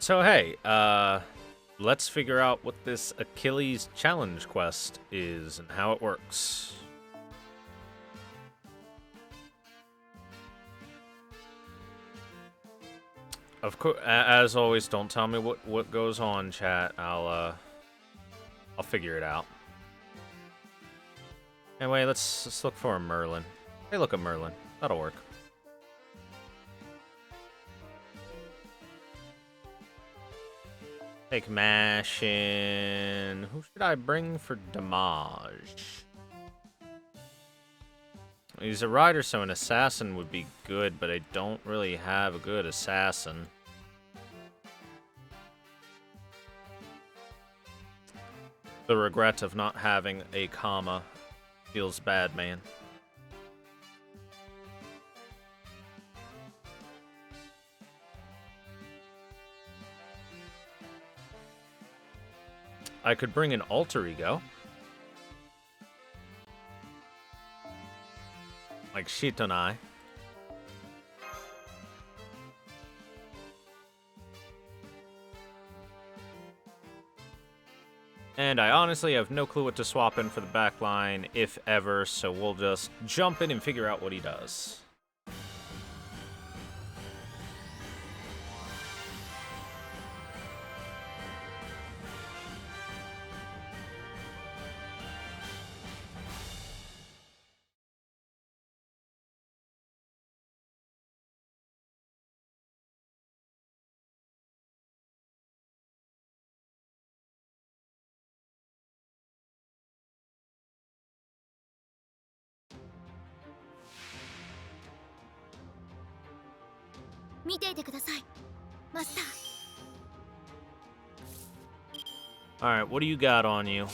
So hey, let's figure out what this Achilles challenge quest is and how it works. Of course, as always, don't tell me what goes on, chat. I'll figure it out. Anyway, let's look for a Merlin. Hey, look, a Merlin. That'll work. Take Mashin. Who should I bring for damage? He's a rider, so an assassin would be good, but I don't really have a good assassin. The regret of not having a comma feels bad, man. I could bring an alter ego. Like Shitonai. And I honestly have no clue what to swap in for the backline, if ever, so we'll just jump in and figure out what he does. Alright, what do you got on you?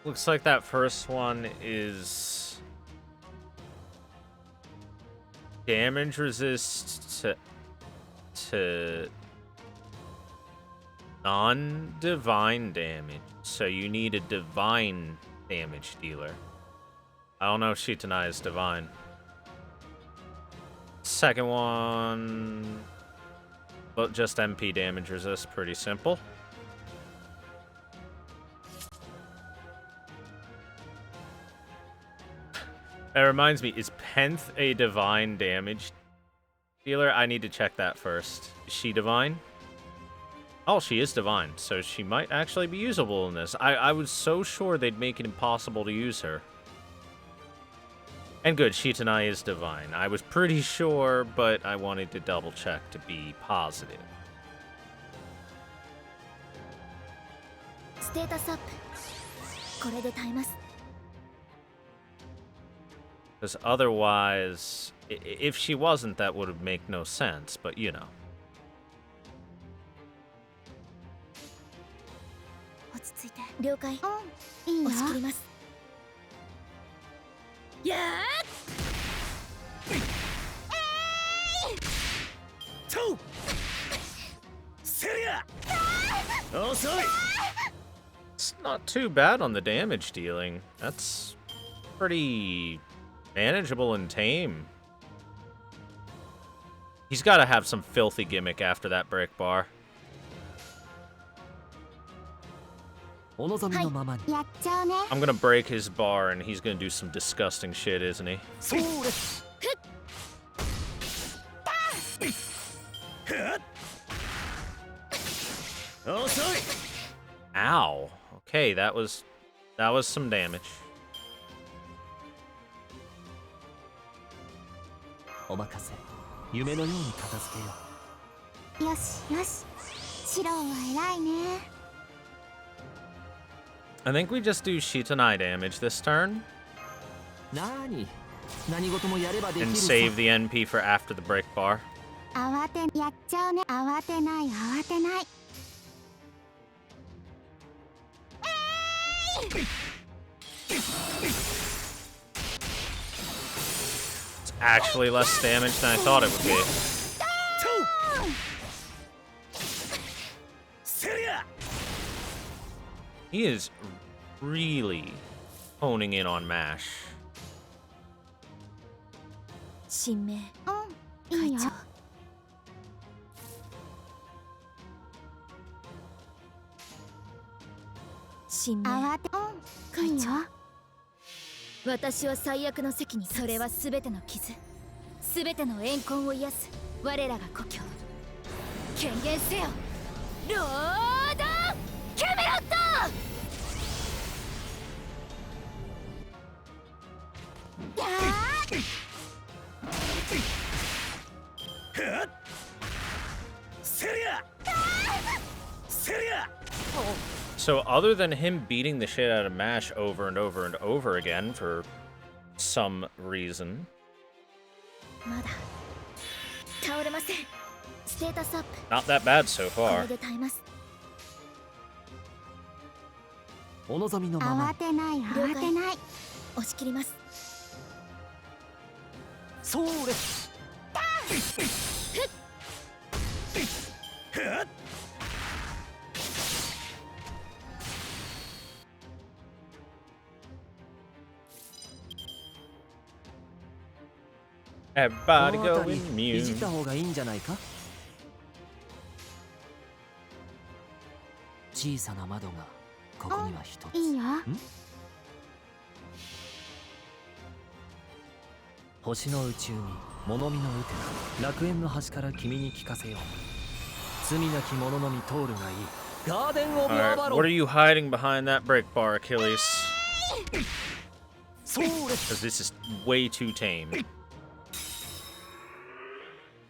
Looks like that first one is damage resist to non-divine damage. So you need a divine damage dealer. I don't know if Shitonai is divine. Second one, but just MP damage resist, pretty simple. That reminds me, is Penth a divine damage dealer? I need to check that first. Is she divine? Oh, she is divine, so she might actually be usable in this. I was so sure they'd make it impossible to use her. And good, Shitonai is divine. I was pretty sure, but I wanted to double check to be positive. Status up. Because otherwise, if she wasn't, that would make no sense, but you know. It's not too bad on the damage dealing. That's pretty manageable and tame. He's got to have some filthy gimmick after that break bar. I'm gonna break his bar and he's gonna do some disgusting shit, isn't he? Ow. Okay, that was some damage. I think we just do Shitonai damage this turn. And save the NP for after the break bar. It's actually less damage than I thought it would be. He is really honing in on MASH. 新命いいよ。会長新命慌ていいよ。会長私は最悪の席に立つそれは全ての傷全ての怨恨を癒す我らが故郷権限せよロードキャメロットSo other than him beating the shit out of MASH over and over and over again for some reason, まだ倒れませんステータスアップ not that bad so こ far. れで耐えますお望みのまま慌てない慌てない。押し切りますそれ Everybody この go 辺 in りいじっ mute. た方がいいんじゃないか。小さな窓がここには一つ。いいよ。星の宇宙に物見の打てな楽園の端から君に聞かせよう。罪なき者のみ通るがいい。ガーデンオブア Alright, バロ what ン。 are you hiding behind that break bar, Achilles? それ Because this is way too tame.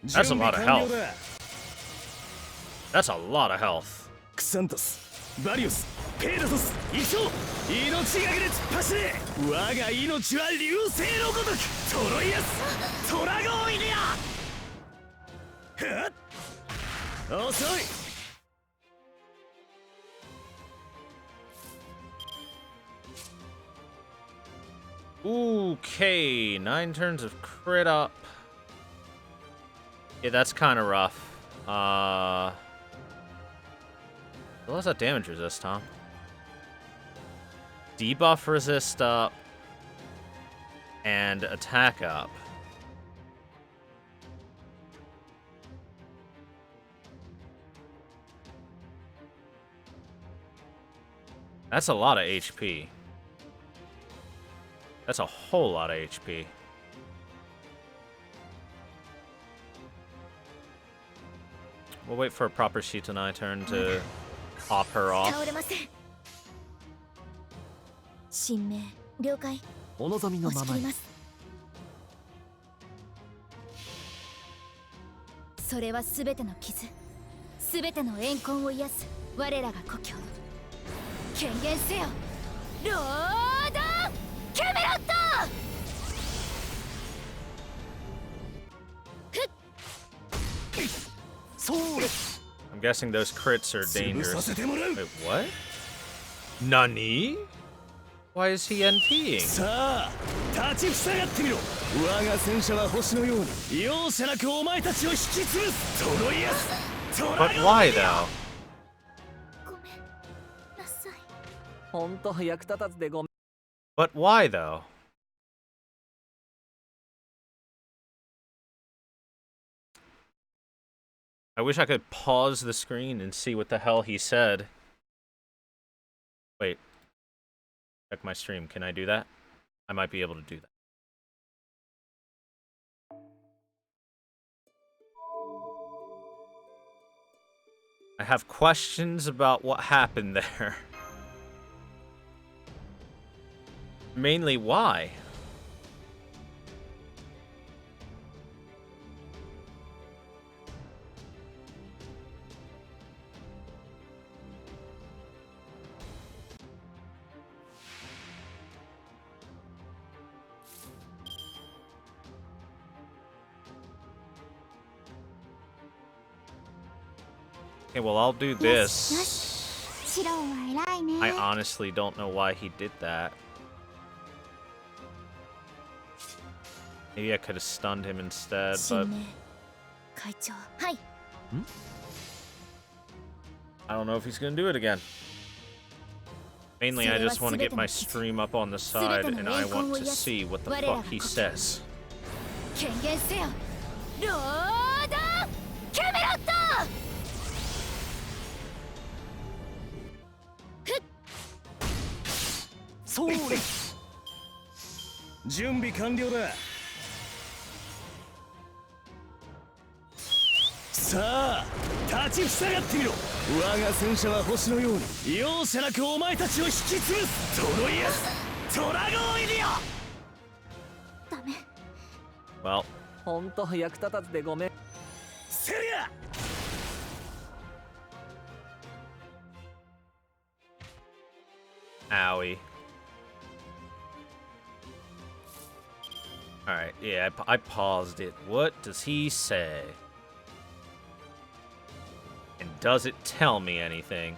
That's a lot of health. That's a lot of health. クサントス、バリウス、ペイダソス、一緒命がけで突っ走れ我が命は流星のごとくトロイアス、トラゴーイリア遅い Okay, 9 turns of crit up. Yeah, that's kind of rough. What was that damage resist, Tom? Debuff resist up. And attack up. That's a lot of HP. That's a whole lot of HP. We'll wait for a proper Shitanai turn to pop her off. 倒れません新命了解お望みのままに押し切りま。すそれは全ての傷全ての怨恨を癒す我らが故郷権限せよロードキャメロット I'm guessing those crits are 潰さ dangerous. せてもらう Wait, what? Nani? Why is he NPing? さあ立ちふさがってみろ我が戦車は星のように容赦なくお前たちを引き潰すトロイアストラ But ゴー why イリア though? ごめんなさいほんと役立たずでごめん。 But why though? I wish I could pause the screen and see what the hell he said. Wait. Check my stream. Can I do that? I might be able to do that. I have questions about what happened there. Mainly why? Okay, well, I'll do this. シロは偉いね。 I honestly don't know why he did that. Maybe I could have stunned him instead, 新 but 命会長はい I don't know if he's gonna do it again. Mainly, I just want to get my stream up on the side, and I want to see what the fuck he says. 権限せよロードキャメロットそれ準備完了だ。さあ立ちふさがってみろ。我が戦車は星のように容赦なくお前たちを引き潰す。トロイアストラゴンイリア。ダメ Well, ほんと役立たずでごめん。セリア owie. Alright, yeah, I paused it. What does he say? And does it tell me anything?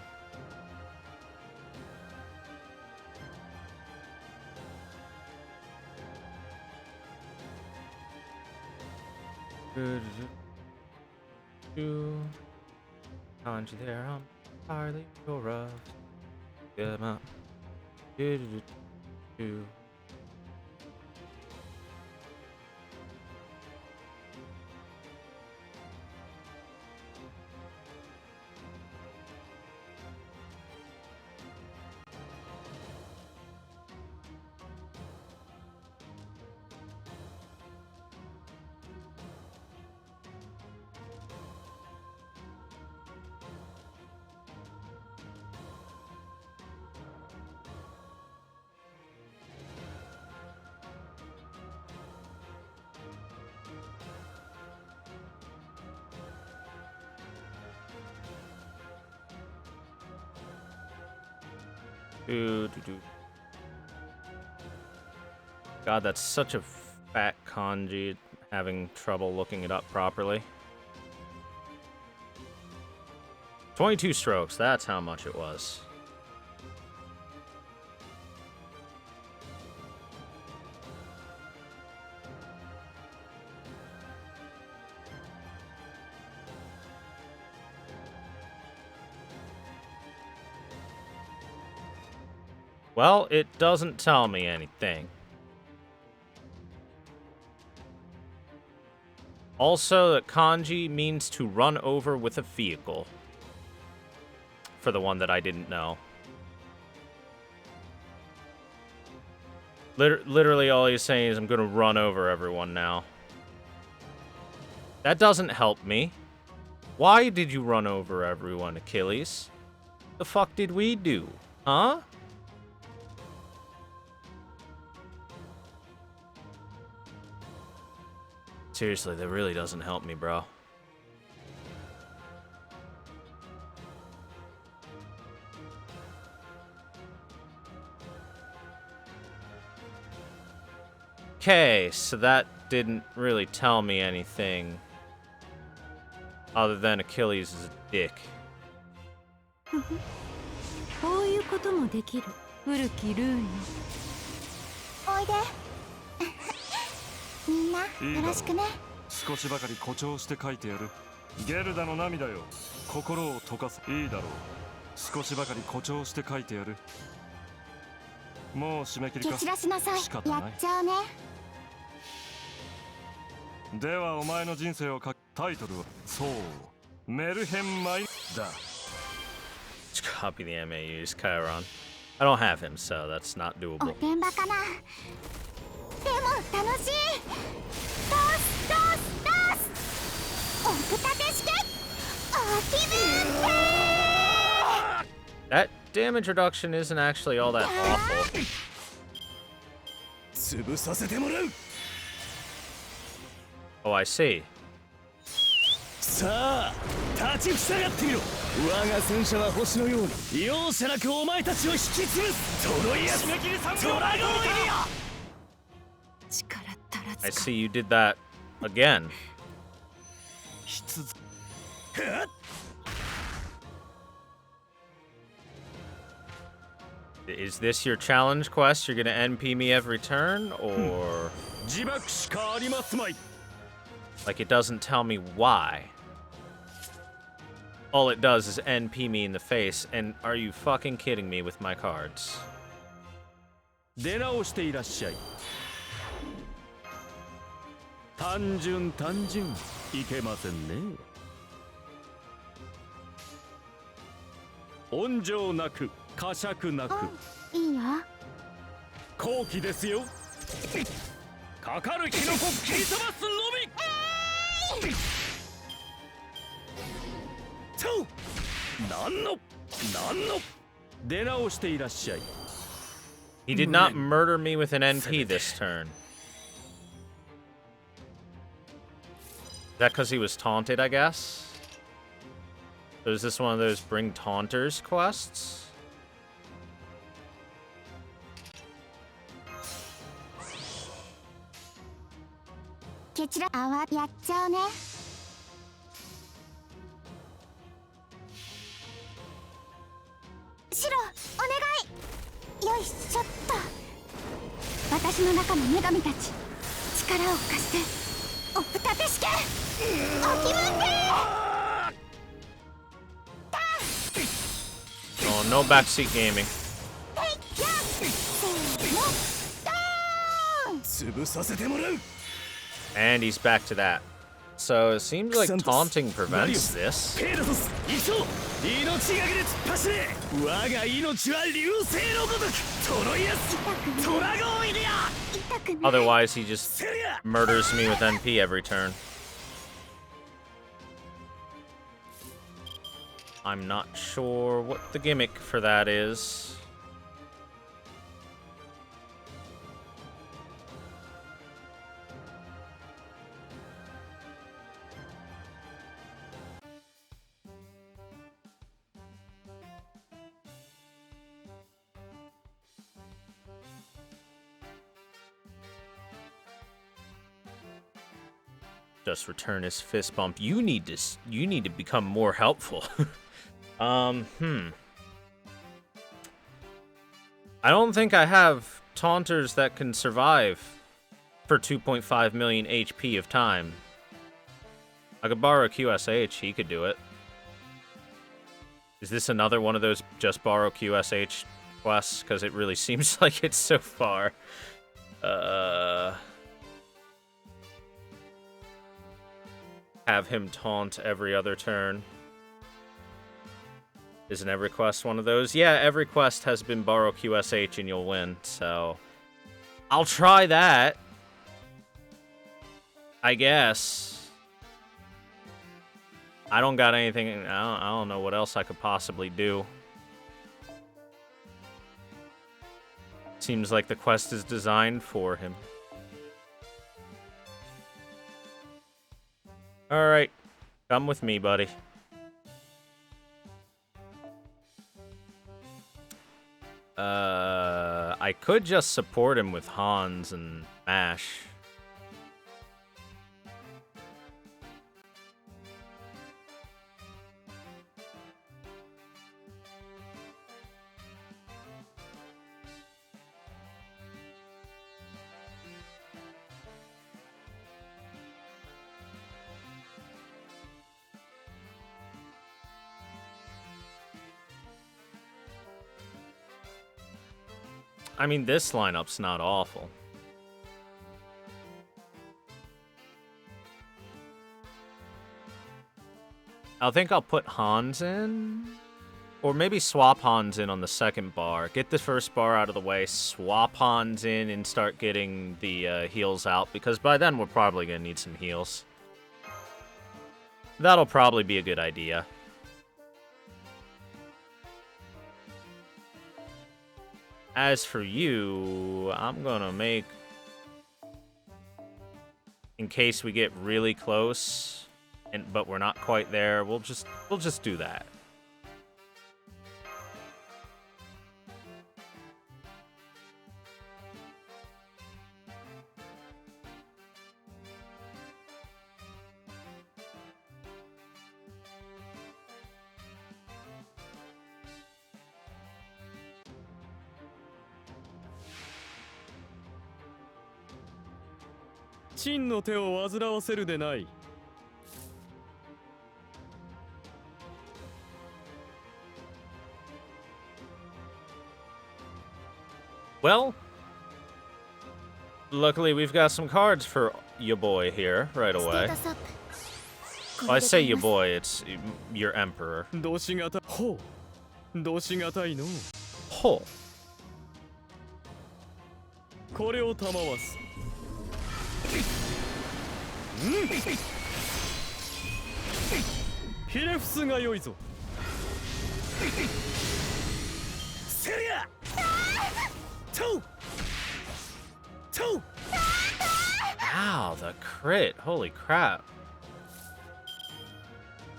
Kanji there, I'm entirely sure of. Get 'em up. God, that's such a fat kanji, having trouble looking it up properly. 22 strokes, that's how much it was. Well, it doesn't tell me anything. Also, that kanji means to run over with a vehicle. For the one that I didn't know. Literally all he's saying is I'm gonna run over everyone now. That doesn't help me. Why did you run over everyone, Achilles? The fuck did we do? Huh? Seriously, that really doesn't help me, bro. Okay, so that didn't really tell me anything other than Achilles is a dick. こういうこともできる古きルーンよ。おいでみんなよろしくね。少しばかり誇張して書いてやる。ゲルダの涙よ、心を溶かす。いいだろう。少しばかり誇張して書いてやる。もう締め切りか。蹴散らしなさい。仕方ない。やっちゃうね。ではお前の人生を書く。タイトルはそうメルヘンマイだ。Just copy the MAU's Chiron. I don't have him, so that's not お doable. てんばかな。でも楽しい。ドスドスドス。奥立てしてお気分で。That damage reduction isn't actually all that awful. 潰させてもらう。 Oh, I see. さあ立ちふさがってみろ。我が戦車は星のように容赦なくお前たちを引き潰す。トロイアストラゴンイリア。 I see you did that again. Is this your challenge quest? You're gonna NP me every turn, or like it doesn't tell me why? all it does is NP me in the face, and are you fucking kidding me with my cards? 出直していらっしゃい。単純単純いけませんね。温情なく呵責なくいいよ。好機ですよ。かかるキノコ切り飛ばすのみ。なんの出直していらっしゃい。 He did not murder me with an NP this turn. Is that because he was taunted, I guess? So is this one of those bring taunters quests? ケチラあわやっちゃうね。白お願い。よいしょっと。私の中の女神たち力を貸しておふたてしけお気分で。 Oh, no backseat gaming. 潰させてもらう。 And he's back to that. So it seems like taunting prevents this. ペイロトス行くぞ。命がけで突っ走れ。我が命は流星のごとくトロイアストラゴンイデア。 Otherwise, he just murders me with NP every turn. I'm not sure what the gimmick for that is. Just return his fist bump. You need to become more helpful. I don't think I have taunters that can survive for 2.5 million HP of time. I could borrow QSH, he could do it. Is this another one of those just borrow QSH quests? Because it really seems like it's so far. Have him taunt every other turn. Isn't every quest one of those? Yeah, every quest has been borrow QSH and you'll win, so... I'll try that. I guess. I don't got anything... I don't know what else I could possibly do. Seems like the quest is designed for him. Alright. Come with me, buddy. I could just support him with Hans and Mash. I mean, this lineup's not awful. I think I'll put Hans in. Or maybe swap Hans in on the second bar. Get the first bar out of the way, swap Hans in, and start getting the heals out. Because by then, we're probably going to need some heals. That'll probably be a good idea. As for you, I'm gonna make, in case we get really close, but we're not quite there, we'll just do that.「真の手を煩わせるでない」Well, luckily we've got some cards for your boy here right ステー away. タスアップ Well, I say your boy, it's your emperor. どしがたほうどしがたいの Ho. これを賜すひれ伏すがよいぞセリアトウトウ Wow, the crit. Holy crap.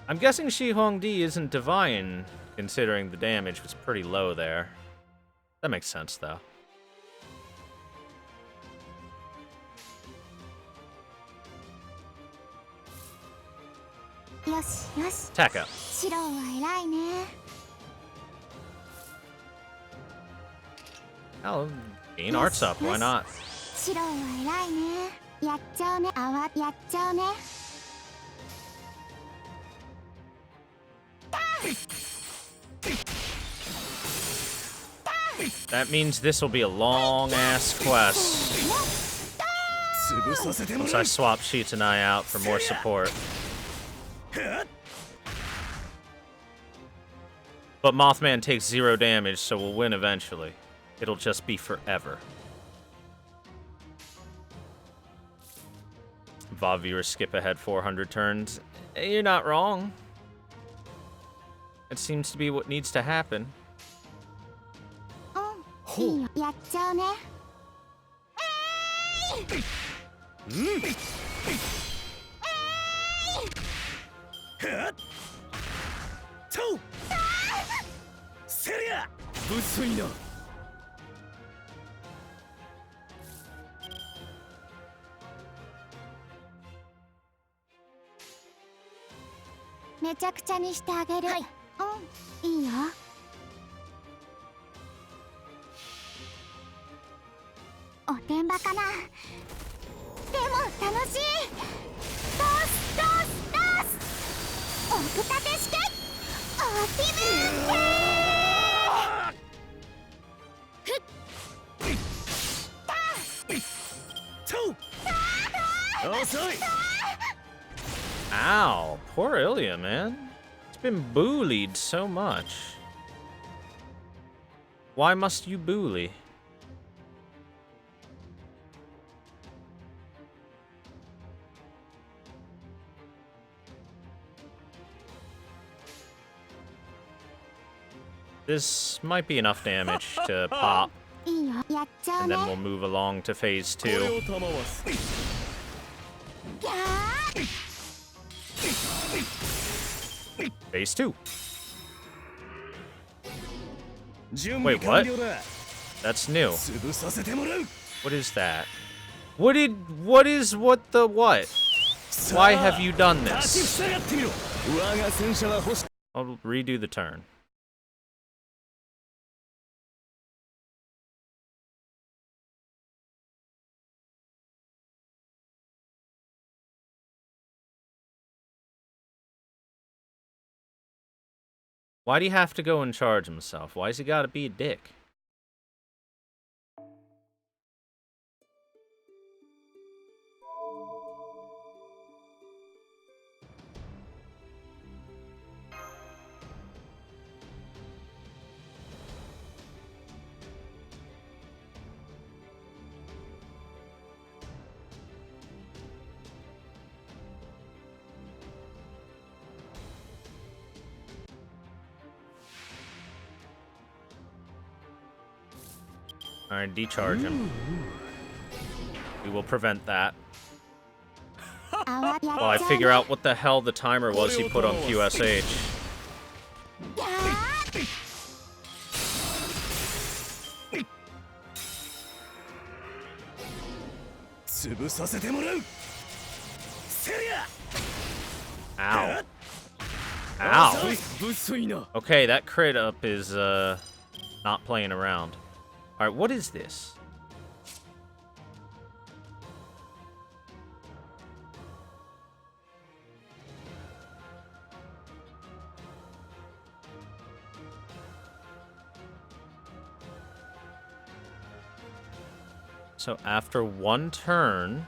I'm guessing Shi Huangdi isn't divine, considering the damage was pretty low there. That makes sense, though. よしよし Attack up. シローは偉いね Oh, gain arts up. Why not? シローは偉いねやっちゃうねやっちゃうね That means this will be a long-ass quest. 潰させても Once ら I う swap Sheets and I out for more support. But Mothman takes 0 damage, so we'll win eventually. It'll just be forever. VOD viewers skip ahead 400 turns. You're not wrong. It seems to be what needs to happen. うんいいよやっちゃうねトウセリア物騒いなめちゃくちゃにしてあげるはいうんいいよおてんばかなでも楽しいどうすどうすどうす奥立て式アクティトウ遅い Ow, poor Ilya, man. It's been bullied so much. Why must you bully? This might be enough damage to pop, いいよやっちゃう and ね then we'll move along to phase これ 2. を賜すギャー Phase 2. 準 Wait, 備 what? 完了だ That's new. 潰させてもらう What is that? What the what? Why have you done 立ち this? 塞がってみろ我が戦車は欲し I'll redo the turn. Why do you have to go and charge himself? Why's he gotta be a dick? Alright, decharge him. We will prevent that. あわやっち While ゃ I うね figure out what the hell the timer was he put on QSH. ギャー潰させてもらうセリア Ow. Ow. 遅い物騒いな Okay, that crit up is, not playing around. Alright, what is this? So after one turn,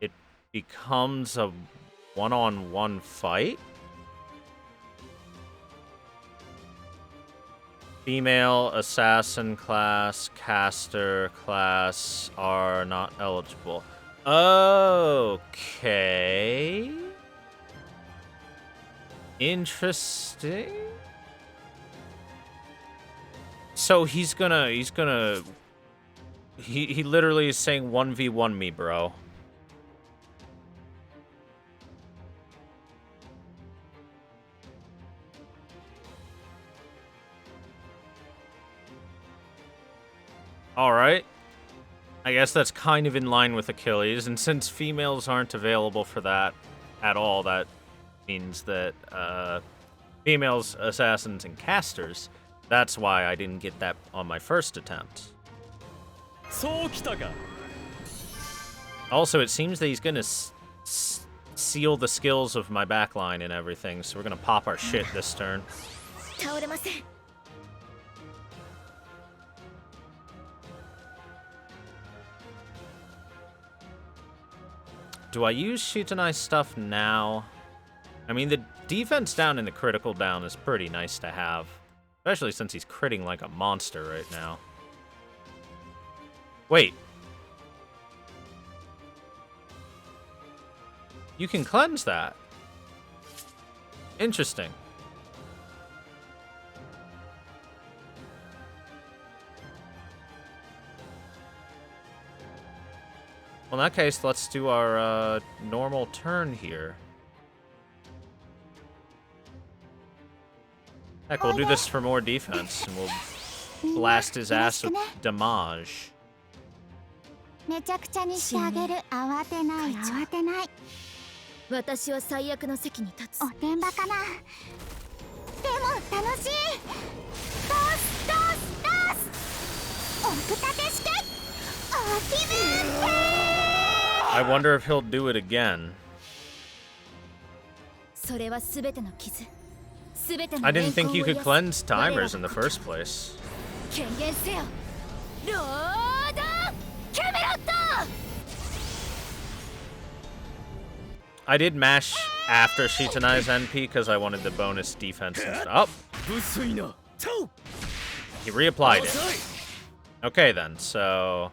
it becomes a one-on-one fight. Female assassin class, caster class are not eligible. Okay. Interesting. So he literally is saying 1v1 me, bro. Alright. I guess that's kind of in line with Achilles, and since females aren't available for that at all, that means that females, assassins, and casters, that's why I didn't get that on my first attempt. Also, it seems that he's gonna seal the skills of my backline and everything, so we're gonna pop our shit this turn. Do I use Shitanai stuff now? I mean, the defense down and the critical down is pretty nice to have. Especially since he's critting like a monster right now. Wait. You can cleanse that. Interesting. Well, in that case, let's do our normal turn here. Heck, we'll do this for more defense, and we'll blast his ass with damage. めちゃくちゃにしてあげる。慌てない慌てない。私は最悪の席に立つ。おてんばかな。でも楽しい。どうすどうすどうす。奥立て式。お気分転。 I wonder if he'll do it again. それはすべての傷。 I didn't think you could cleanse timers in the first place. I did mash after Shitanai's NP because I wanted the bonus defense and stuff. Oh! He reapplied it. Okay then, so...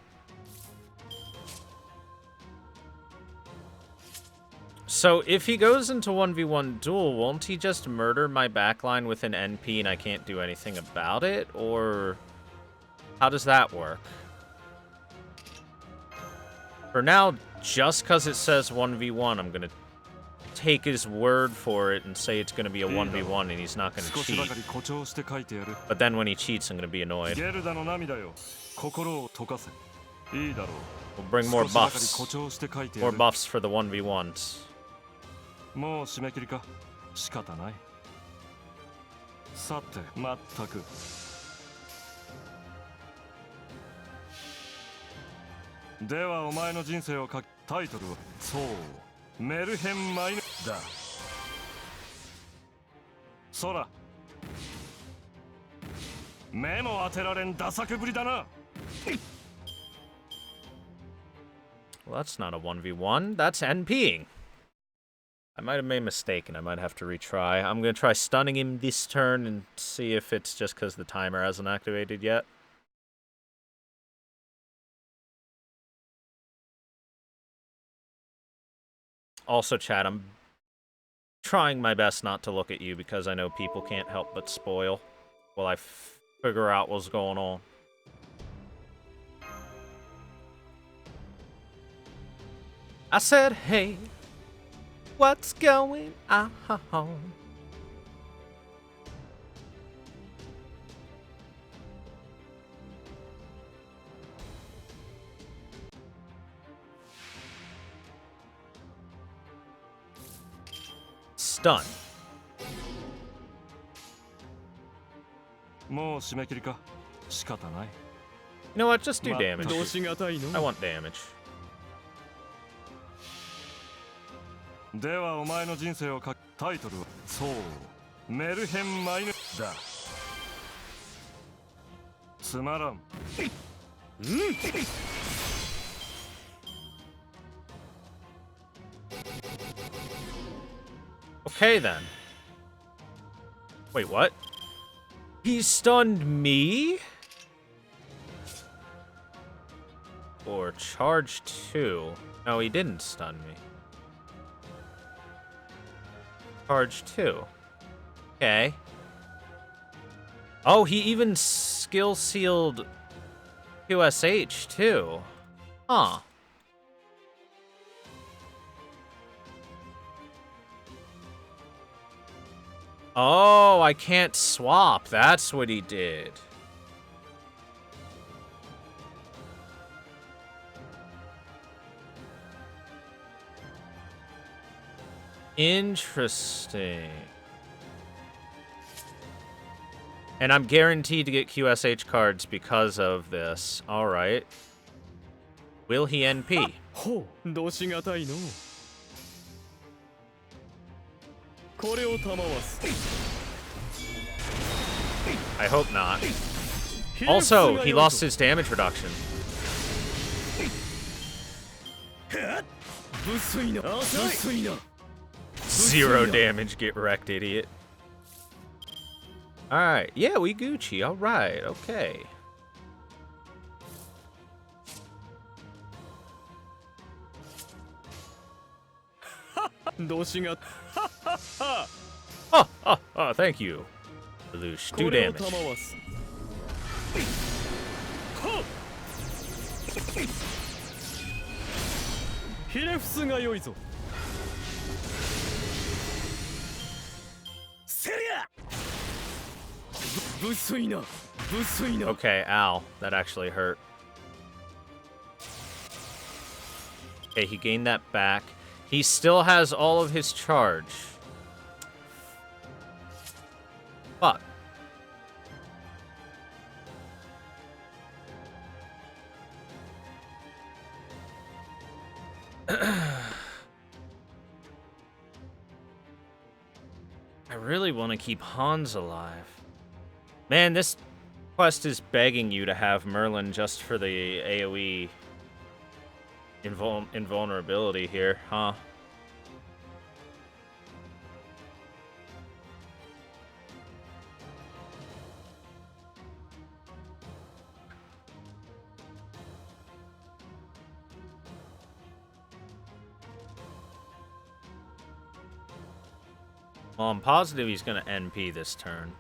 So, if he goes into 1v1 duel, won't he just murder my backline with an NP and I can't do anything about it? Or how does that work? For now, just because it says 1v1, I'm going to take his word for it and say it's going to be a 1v1 and he's not going to cheat. But then when he cheats, I'm going to be annoyed. We'll bring more buffs. More buffs for the 1v1s. もう締め切りか仕方ないさてまったくではお前の人生を書きタイトルはそうメルヘンマイヌだそら目も当てられんダサくぶりだな Well, that's not a 1v1, that's NPing. I might have made a mistake and I might have to retry. I'm going to try stunning him this turn and see if it's just because the timer hasn't activated yet. Also, chat, I'm trying my best not to look at you because I know people can't help but spoil while I figure out what's going on. I said, hey, what's going on? Stun. もう締め切りか仕方ない You know what? Just do damage. I want damage. ではお前の人生を書きタイトルはそうメルヘンマイヌだつまらん。 Okay then. Wait, what? He stunned me? Or charge 2? No, he didn't stun me. Charge 2. Okay. Oh, he even skill sealed QSH too. Huh. Oh, I can't swap. That's what he did. Interesting. And I'm guaranteed to get QSH cards because of this. Alright. Will he NP? ほう、どしがたいの。これを賜す。 I hope not. Also, he lost his damage reduction. 不粋な。不粋な。 Zero damage, get wrecked, idiot. Alright, yeah, we Gucci. Alright, okay. Oh, thank you. Lelouch, do damage. ひれ伏すがよいぞ。セリア。不粋な。不粋な。 Okay, ow. That actually hurt. Okay, he gained that back. He still has all of his charge. Fuck. I really want to keep Hans alive. Man, this quest is begging you to have Merlin just for the AoE invulnerability here, huh? Well, I'm positive he's gonna NP this turn.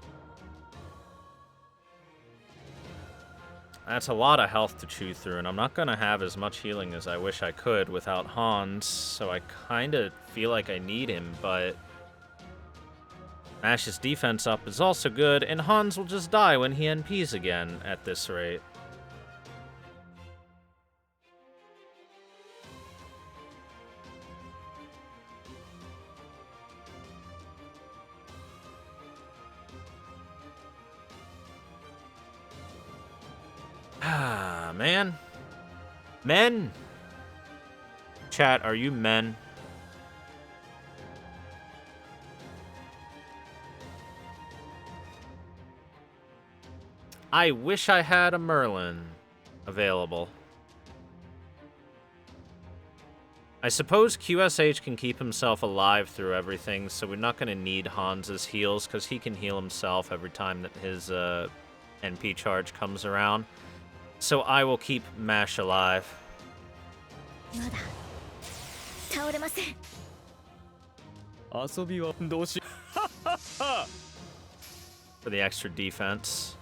That's a lot of health to chew through, and I'm not gonna have as much healing as I wish I could without Hans, so I kinda feel like I need him, but Mash's defense up is also good, and Hans will just die when he NPs again at this rate. Ah, man. Men? Chat, are you men? I wish I had a Merlin available. I suppose QSH can keep himself alive through everything, so we're not going to need Hans's heals, because he can heal himself every time that his NP charge comes around. So I will keep Mash alive. For the extra defense.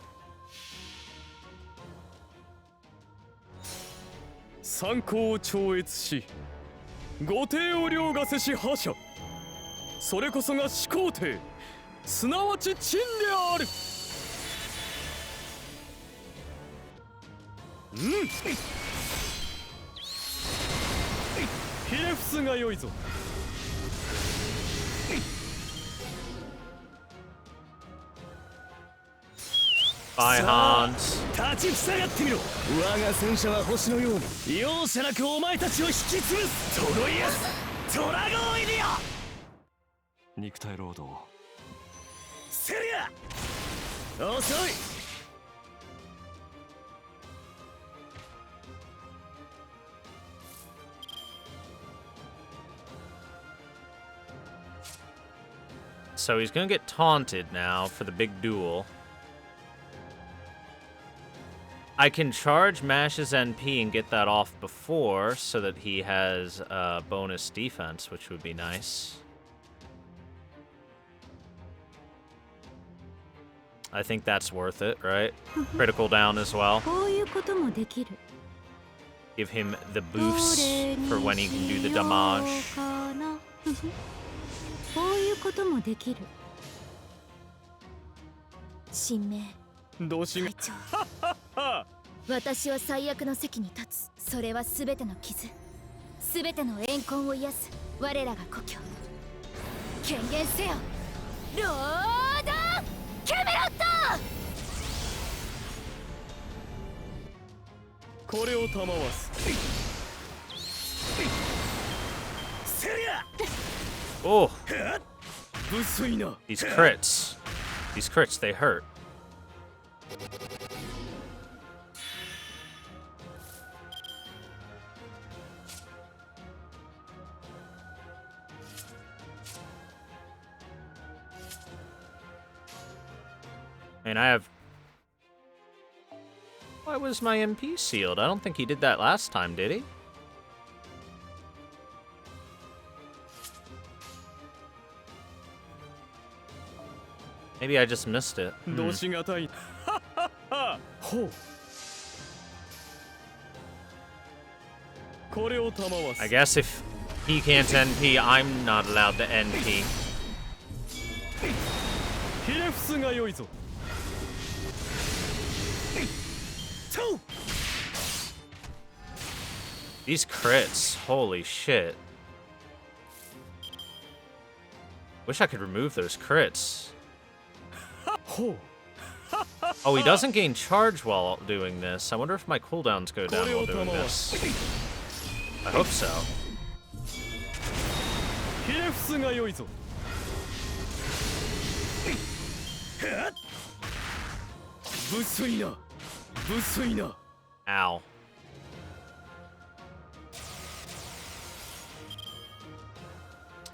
参考を超越し、御帝を凌駕せし覇者。それこそが始皇帝、すなわち陳である。ひれ伏すがよいぞ。Bye, Hans. 立ちふさがってみろ。我が戦車は星のように容赦なくお前たちを引き潰す。トロイアス、トラゴーイディア。肉体労働。セリア。遅い。So he's gonna get taunted now for the big duel. I can charge Mash's NP and get that off before so that he has bonus defense, which would be nice. I think that's worth it, right? Critical down as well. こういうこともできる Give him the boosts for when he can do the damage. こういうこともできる神明どうし隊長私は最悪の席に立つそれは全ての傷全ての怨恨を癒す我らが故郷権限せよロードキャメロットこれを賜すセリア Oh, 無粋な these crits. These crits, they hurt. And I have... Why was my MP sealed? I don't think he did that last time, did he? Maybe I just missed it. どうしがたいほうこれを賜す I guess if he can't NP, I'm not allowed to NP. ひれ伏すがよいぞ These crits, holy shit. Wish I could remove those crits. ほう Oh, he doesn't gain charge while doing this. I wonder if my cooldowns go down while doing this. I hope so. ひれ伏すがよいぞ無粋な無粋な Ow.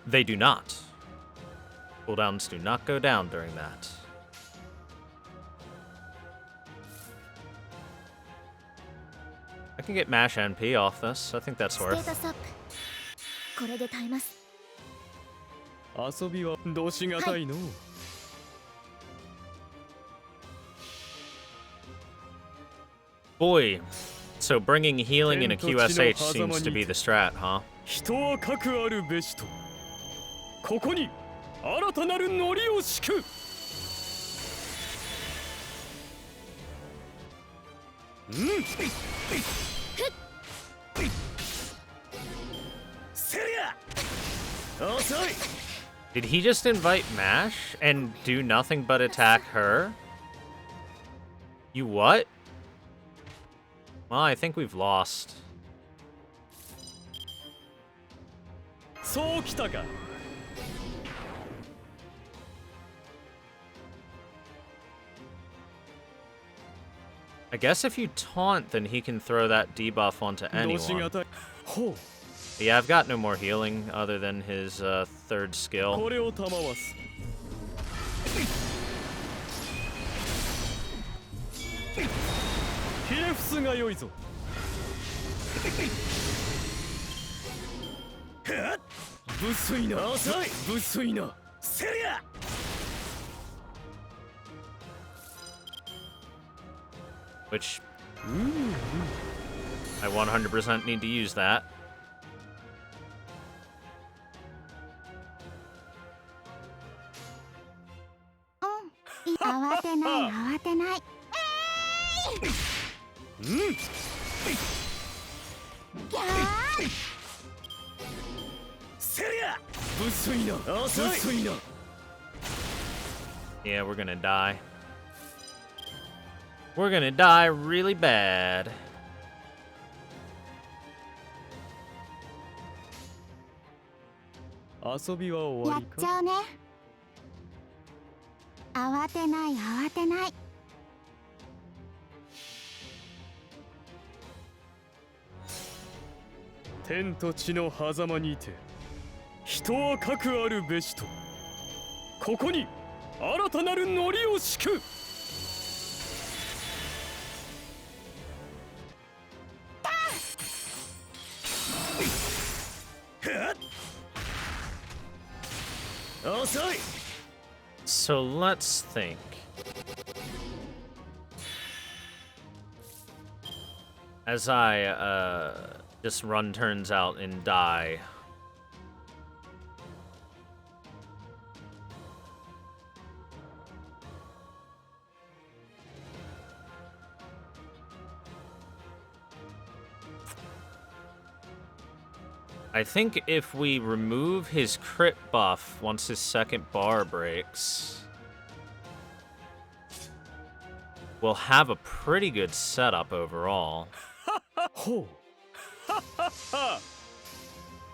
They do not. Cooldowns do not go down during that. I can get Mash NP off this. I think that's ステー worth. タスアップこれで耐えます 遊びはどうしがたいの Boy, so bringing healing in a QSH seems to be the strat, huh? 人はかくあるべしとここに新たなるノリを敷くセリア遅い Did he just invite Mash and do nothing but attack her? You what? Well, I think we've lost. そうきたか I guess if you taunt, then he can throw that debuff onto どうしが anyone. たいほう Yeah, I've got no more healing other than his third skill. これを賜すひれ伏すがよいぞ無粋な遅い無粋なセリア Which I 100% need to use that. 慌てない慌てないギャーセリア無粋な無粋な Yeah, we're gonna die. We're gonna die really bad. 遊びは終やっわりかちゃうね慌てない慌てない天と地の狭間にて人はかくあるべしとここに新たなるノリを敷く。遅い。 So let's think. As I just run turns out and die. I think if we remove his crit buff once his second bar breaks, we'll have a pretty good setup overall.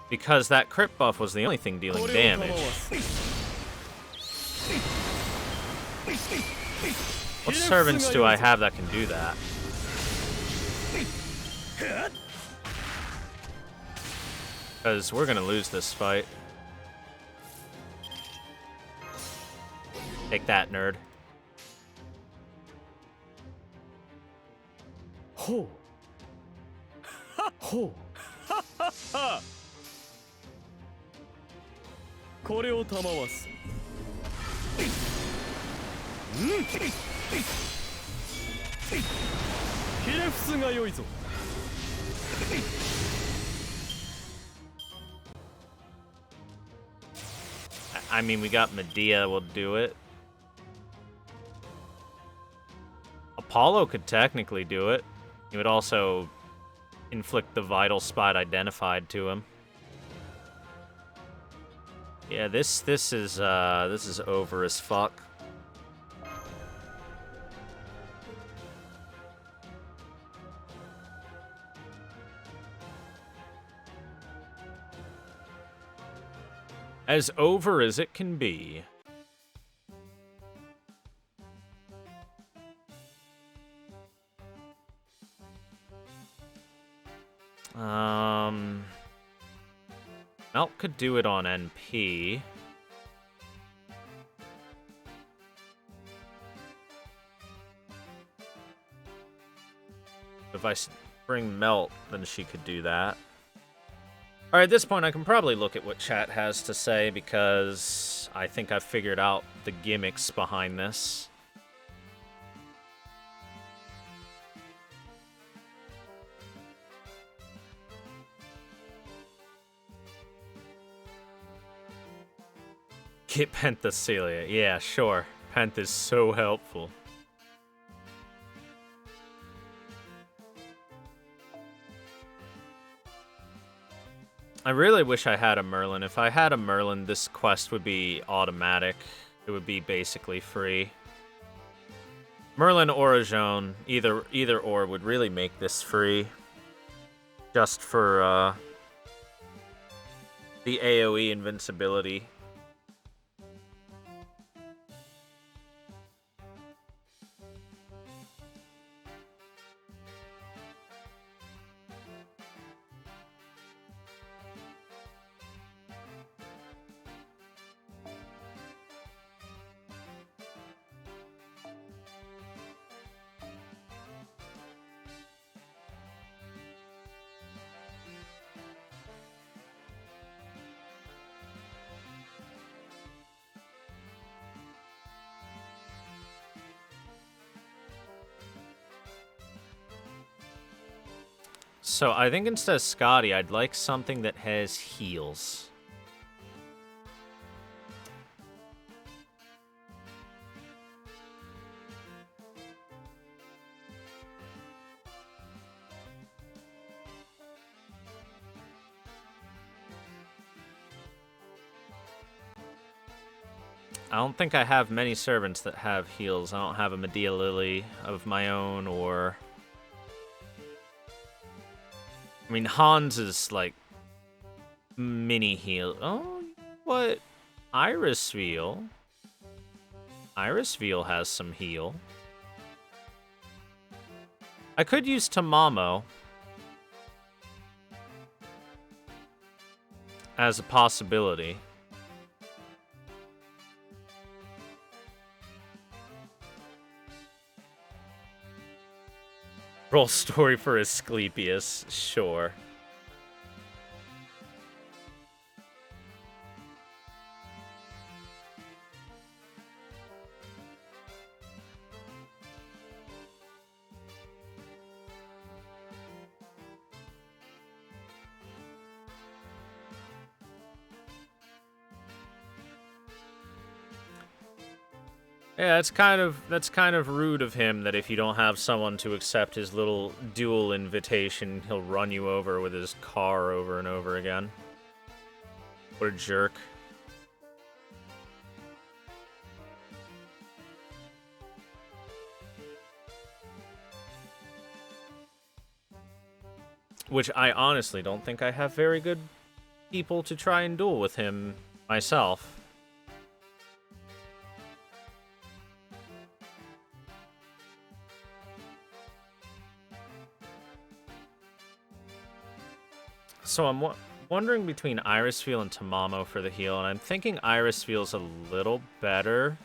Because that crit buff was the only thing dealing damage. What servants do I have that can do that? Because we're gonna lose this fight. Take that, nerd. Ho. Ho. これを賜す。ひれ伏すが良いぞ。 I mean, we got Medea will do it. Apollo could technically do it. He would also inflict the vital spot identified to him. Yeah, this is over as fuck. As over as it can be. Melt could do it on NP. If I bring Melt, then she could do that. Alright, at this point, I can probably look at what chat has to say, because I think I've figured out the gimmicks behind this. Get Penthesilea. Yeah, sure. Penth is so helpful. I really wish I had a Merlin. If I had a Merlin, this quest would be automatic. It would be basically free. Merlin or a Joan, either or would really make this free. Just for the AoE invincibility. So I think instead of Scotty, I'd like something that has heals. I don't think I have many servants that have heals. I don't have a Medea Lily of my own, or... I mean, Hans is, like, mini heal. Oh, what? Irisveal? Irisveal has some heal. I could use Tamamo as a possibility. Roll story for Asclepius, sure. Yeah, that's kind of rude of him that if you don't have someone to accept his little duel invitation, he'll run you over with his car over and over again. What a jerk. Which I honestly don't think I have very good people to try and duel with him myself. So I'm wondering between Irisfeel and Tamamo for the heal, and I'm thinking Irisfeel's a little better.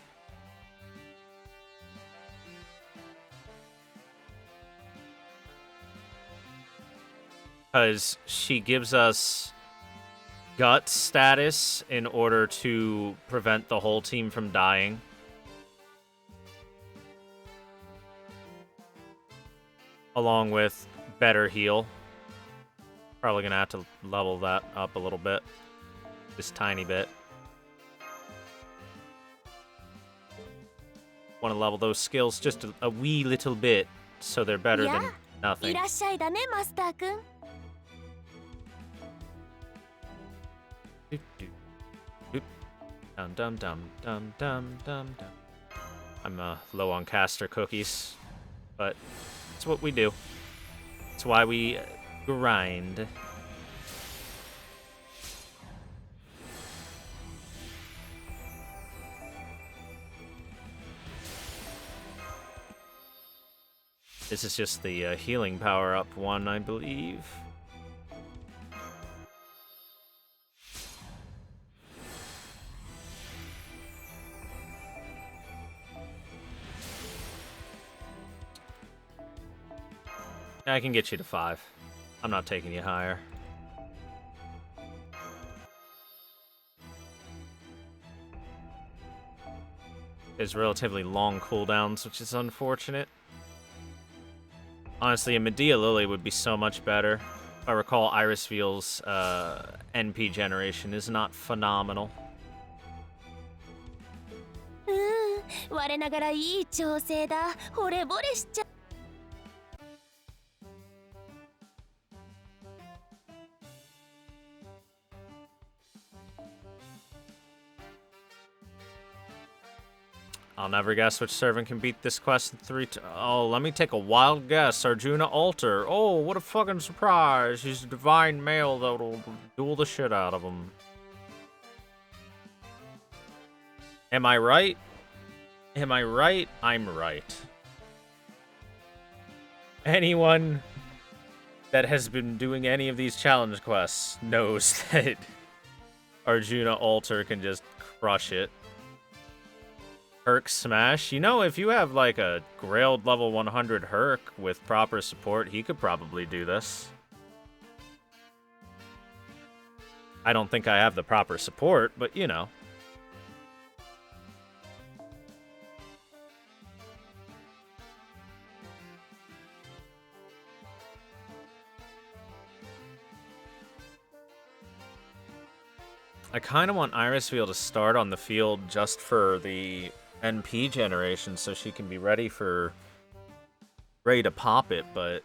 Because she gives us gut status in order to prevent the whole team from dying. Along with better heal. Probably gonna have to level that up a little bit. Just tiny bit. Want to level those skills just a wee little bit so they're better than nothing. いらっしゃいだねマスターくん。Dum dum dum dum dum dum dum. I'm low on caster cookies, but it's what we do. It's why we grind. This is just the healing power up one, I believe. I can get you to 5. I'm not taking you higher. There's relatively long cooldowns, which is unfortunate. Honestly, a Medea Lily would be so much better. If I recall, Irisfeel's NP generation is not phenomenal. 我ながらいい調整だ。惚れ惚れしちゃ。I'll never guess which servant can beat this quest in 3 Oh, let me take a wild guess. Arjuna Alter. Oh, what a fucking surprise. He's a divine male that'll duel the shit out of him. Am I right? Am I right? I'm right. Anyone that has been doing any of these challenge quests knows that Arjuna Alter can just crush it. Herc Smash. You know, if you have like a Grailed level 100 Herc with proper support, he could probably do this. I don't think I have the proper support, but you know. I kind of want Irisfeel to start on the field just for the NP generation so she can be ready to pop it, but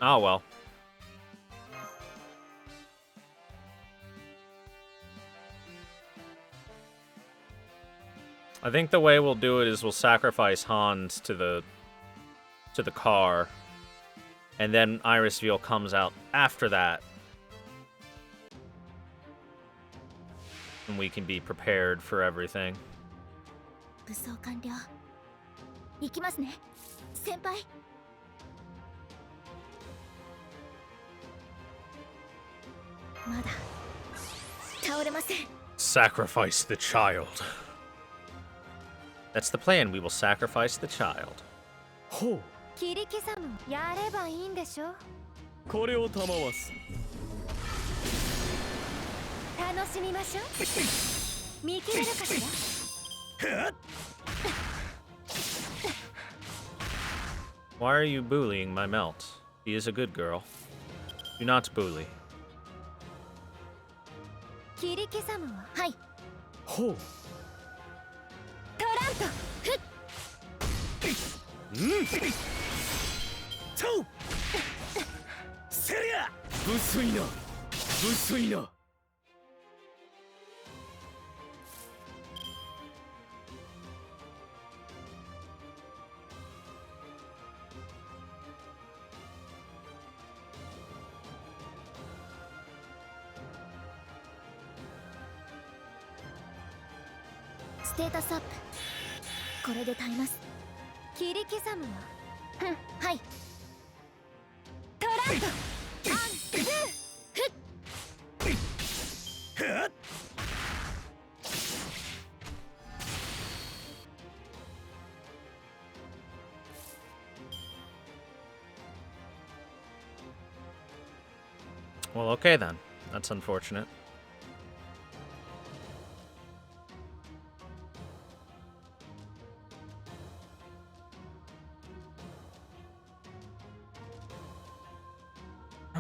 oh well. I think the way we'll do it is we'll sacrifice Hans to the car, and then Irisfeel comes out after that, and we can be prepared for everything. 武装完了。行きますね。先輩。まだ倒れません。 Sacrifice the child. That's the plan. We will sacrifice the child. ほう、切り刻む。やればいいんでしょ。これを賜す。楽しみましょう。見切れるかしら。 Why are you bullying my melt? He is a good girl. Do not bully. 切り刻むわ。はい。ほう、トラント。ふっ。とう。セリア。無粋な。無粋な。ステータスアップ。これで耐えます。切り刻むわ。ふん、はい。トラント。アンドゥ。ふっ。Well, okay then. That's unfortunate.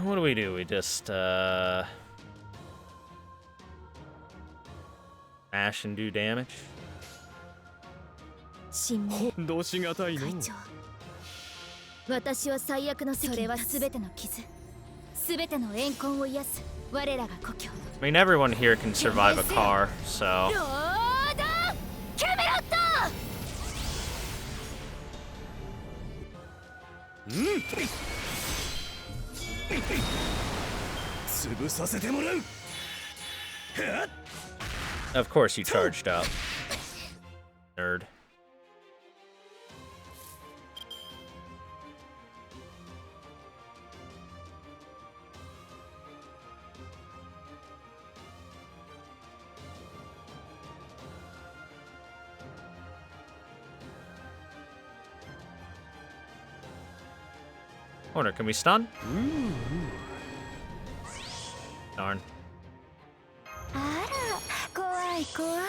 What do? We just, mash and do damage? 神明どうしがたいの。会長。私は最悪の責任。それは全ての傷。全ての怨恨を癒す。我らが故郷。 I mean, everyone here can survive a car, so... ロードキャメロット。潰させてもらう。 Of course you charged up. Nerd. Corner, can we stun? Darn. あら、怖い怖い。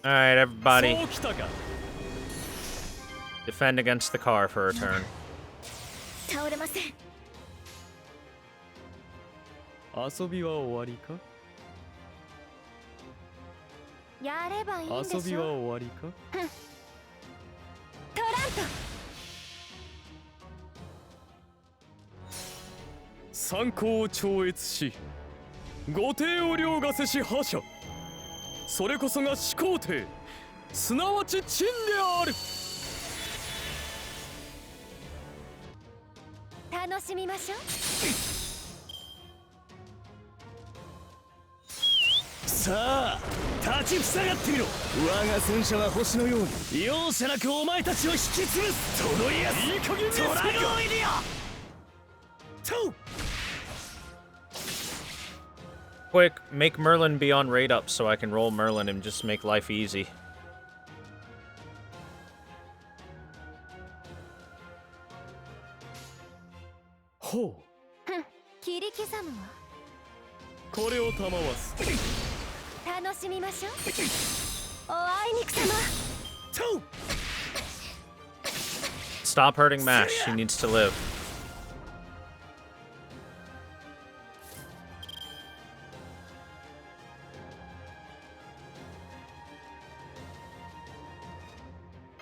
Alright, everybody. そうきたか。 Defend against the car for a turn. 倒れません。遊びは終わりか。やればいいんでしょ。遊びは終わりか。トラント。参考を超越し、御帝を凌駕せし覇者。それこそが始皇帝、すなわち陳である。楽しみましょう。さあ、立ちふさがってみろ。我が戦車は星のように容赦なくお前たちを引き潰す。トロイアス、いい加減にトラゴイディア。と。 Quick, make Merlin be on raid up so I can roll Merlin and just make life easy. ほう。切り刻むわ。これを賜す。楽しみましょう。おあいにくさま。 Stop hurting Mash. She needs to live.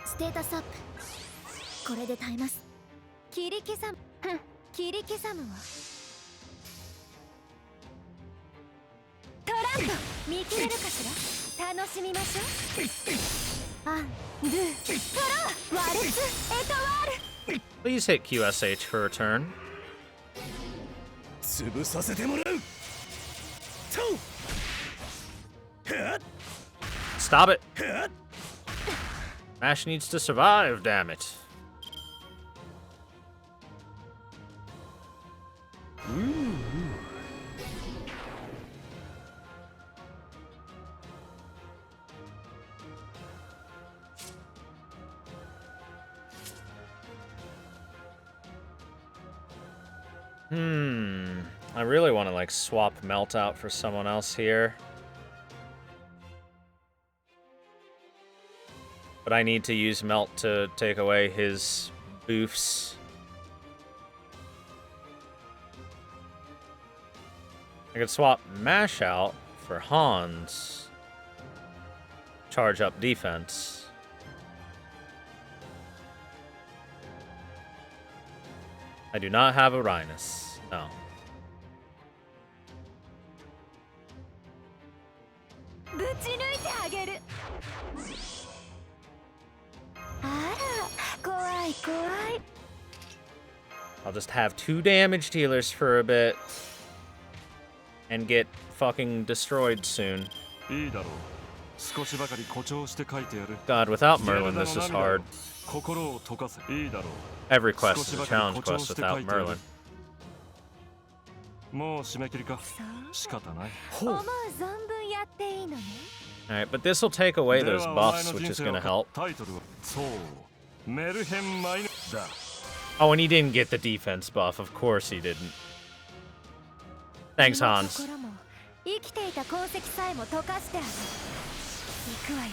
ステータスアップ。これで耐えます。切り刻む。切り刻むわ。トラント。見切れるかしら。楽しみましょう。アンドゥトロワルツエトワール。 Please hit QSH for a turn. 潰させてもらう。と。 Stop it. Mash needs to survive, damn it. I really want to like swap Melt out for someone else here. But I need to use Melt to take away his boofs. I could swap Mash out for Hans. Charge up defense. I do not have a Rhinus. No. ぶち抜いてあげる。あら、怖い怖い。 I'll just have 2 damage dealers for a bit. And get fucking destroyed soon. いいだろう。少しばかり誇張して書いてやる。 God, without Merlin, this is hard. 心を溶かせ。いいだろう。 Every quest is a challenge quest without Merlin. もう締め切りか。仕方ない。思う存分やっていいのね。 Alright, but this will take away those ではお前 buffs, の which 人 is 生を gonna help. タイトルはそう。メルヘンマイヌだ。 Oh, and he didn't get the defense buff. Of course he didn't. Thanks, Hans. このところも生きていた痕跡さえも溶かしてある。行くわよ。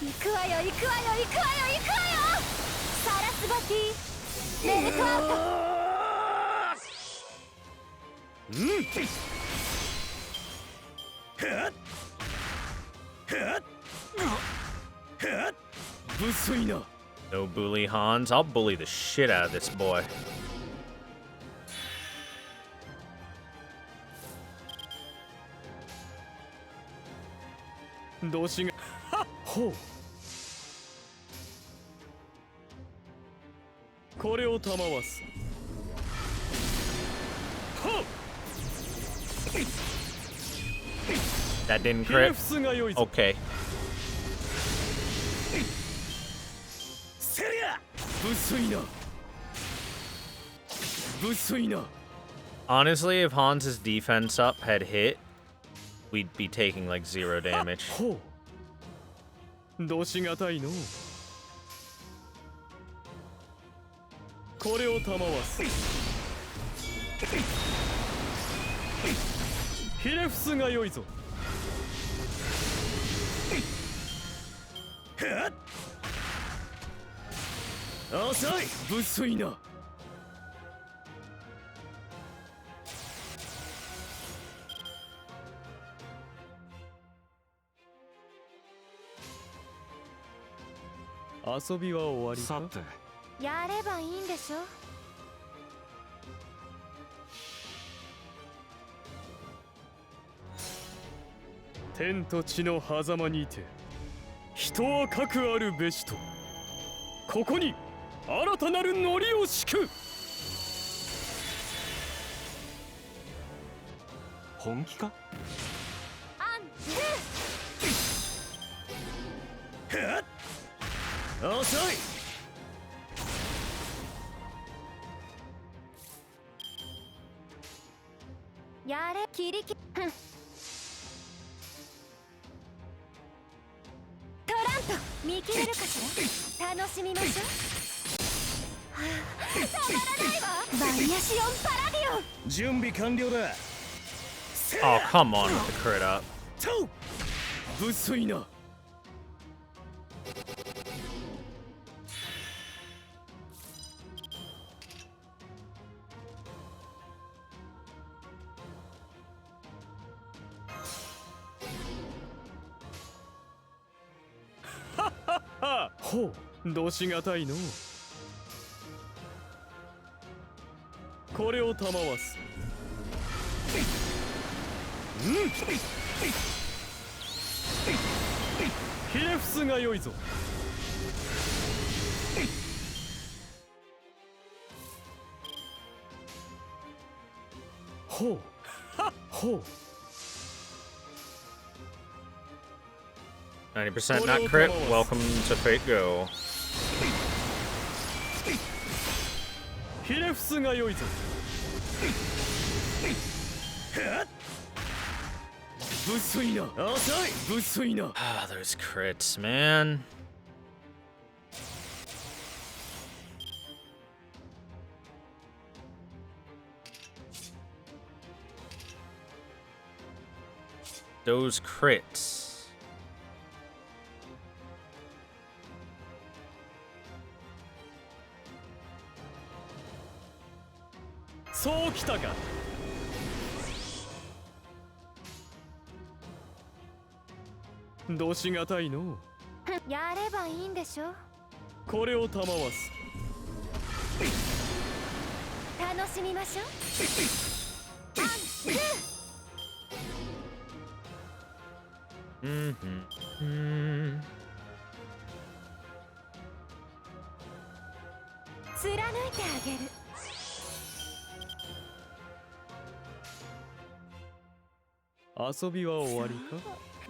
行くわよ。行くわよ。行くわよ。行くわよ。サラスバティ。メルトアウト。 無粋な。 No bully, Hans. I'll bully the shit out of this boy. 動詞がほうこれを賜すほう That didn't ひれ crit. 伏すがよいぞ Okay. せりゃ無粋な無粋な Honestly, if Hans' defense up had hit, we'd be taking like 0 damage. ほうどうしがたいのこれを賜すひれ伏すがよいぞ遅い無粋な遊びは終わりかさて、やればいいんでしょ。天と地の狭間にて人はかくあるべしとここに新たなるノリを敷く本気か？アンドゥ。遅いやれ切りき。トラント見切れるかしら。楽しみましょう。たまらないわ。バリアシオンパラディオン。準備完了だ Oh, come on with the crit up. と無粋なほうどうしがたいのこれを賜すひれ伏すがよいぞほうほう 90% not crit. Welcome to Fate Go. ひれ伏すがよいぞ無粋な遅い無粋な Ah, those crits, man. Those crits. So 来たか。どしがたいの。やればいいんでしょ。これを賜す。楽しみましょう。貫いてあげる。遊びは終わりか。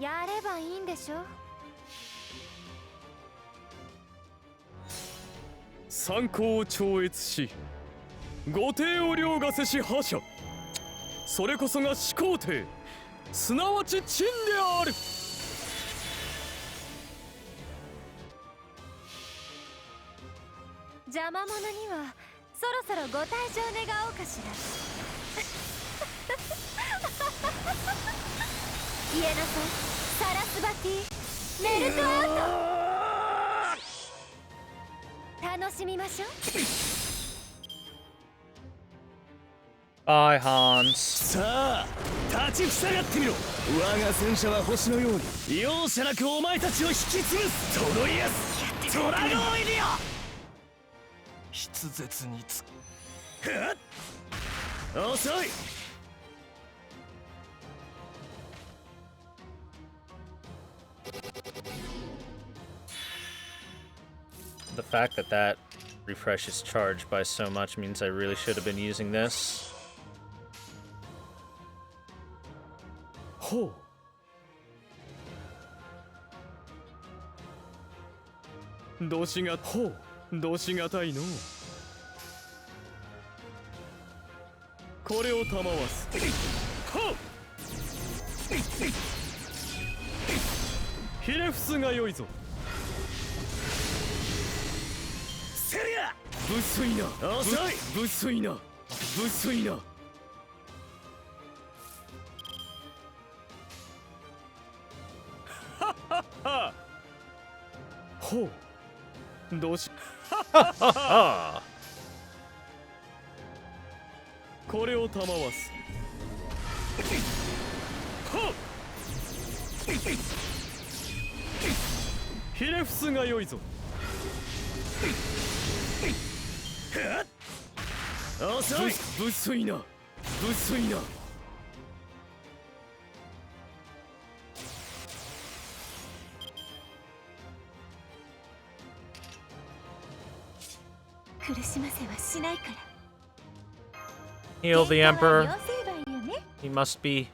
やればいいんでしょ。参考を超越し御帝を凌駕せし覇者、それこそが始皇帝、すなわち陳である。邪魔者にはそろそろご退場願おうかしら。言えなさい、サラスバティメルトアウト。楽しみましょう。Bye, Hans. さあ立ちふさがってみろ。我が戦車は星のように容赦なくお前たちを引き潰す。トロイアストラゴンイディオ。筆舌につ遅い。The fact that that refreshes charge by so much means I really should have been using this. ほう。どしがほう。どしがたいの。これを賜す。ほう。ひれ伏すがよいぞ。セリア。無粋な。遅い。無粋な。無粋な。はっはっは。ほう。どうし。これを賜す。ほう。ひれ伏すがよいぞ。遅い。無粋な。無粋な。苦しませはしないから。 Heal the Emperor. 要成敗よね。He must be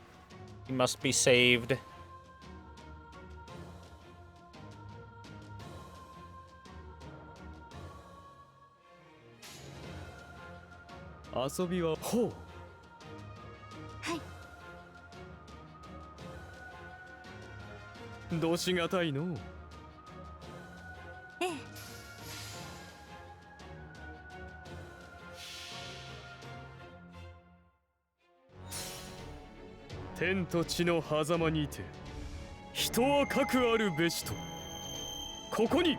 saved. 遊びはほう。はい。どしがたいの。ええ。天と地の狭間にて人はかくあるべしと、ここに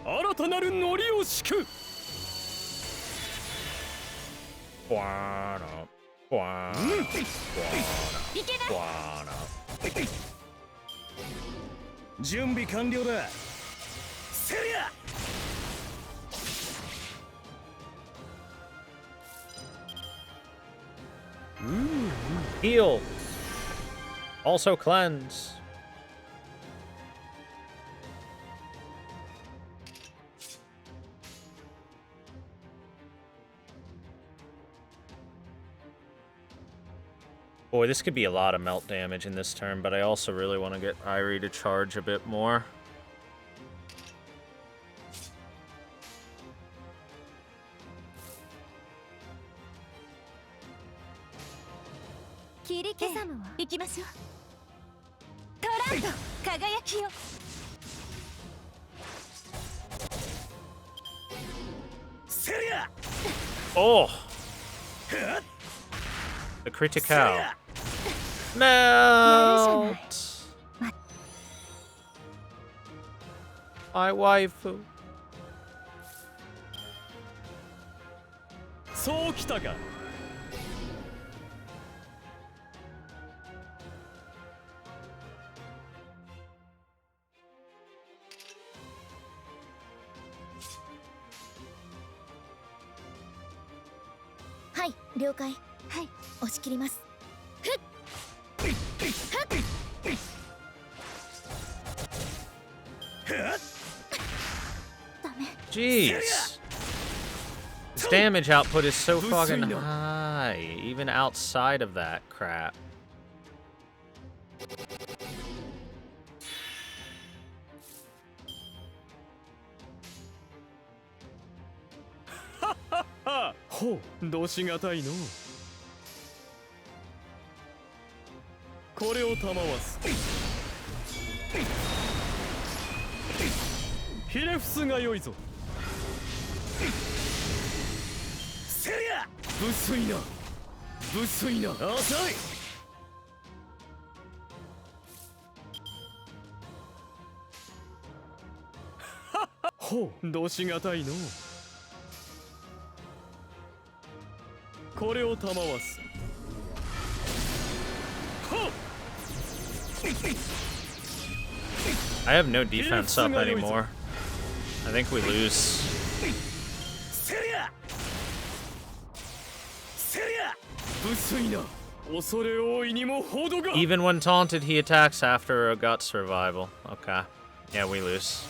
新たなるノリを敷く。準備完了だ。セリア。Heal. Also cleanse. Boy, this could be a lot of melt damage in this turn, but I also really want to get Irie to charge a bit more. Kiri-kesamu wa? 行きましょう。トランド、輝きよ。セリア。 Oh! The critical. Melt! My waifu. そうきたか。はい了解。はい押し切ります。ふっダメ。 Jeez. His damage output is so fucking high, even outside of that crap. Ah, ほう、どしがたいの。これを賜す。ひれ伏すがよいぞ。せりゃ。無粋な。無粋な。遅い。ほう、どしがたいの。これを賜す。I have no defense up anymore. I think we lose. Even when taunted, he attacks after a guts revival. Okay. Yeah, we lose.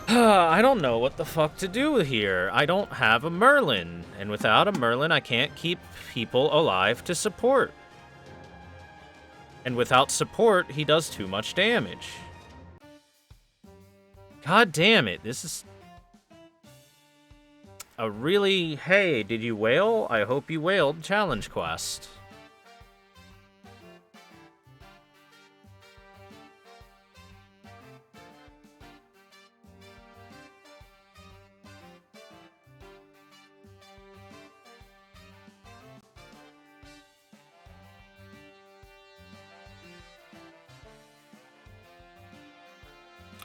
I don't know what the fuck to do here. I don't have a Merlin. And without a Merlin, I can't keep people alive to support. And without support, he does too much damage. God damn it. This is a really, hey, did you wail? I hope you wailed challenge quest.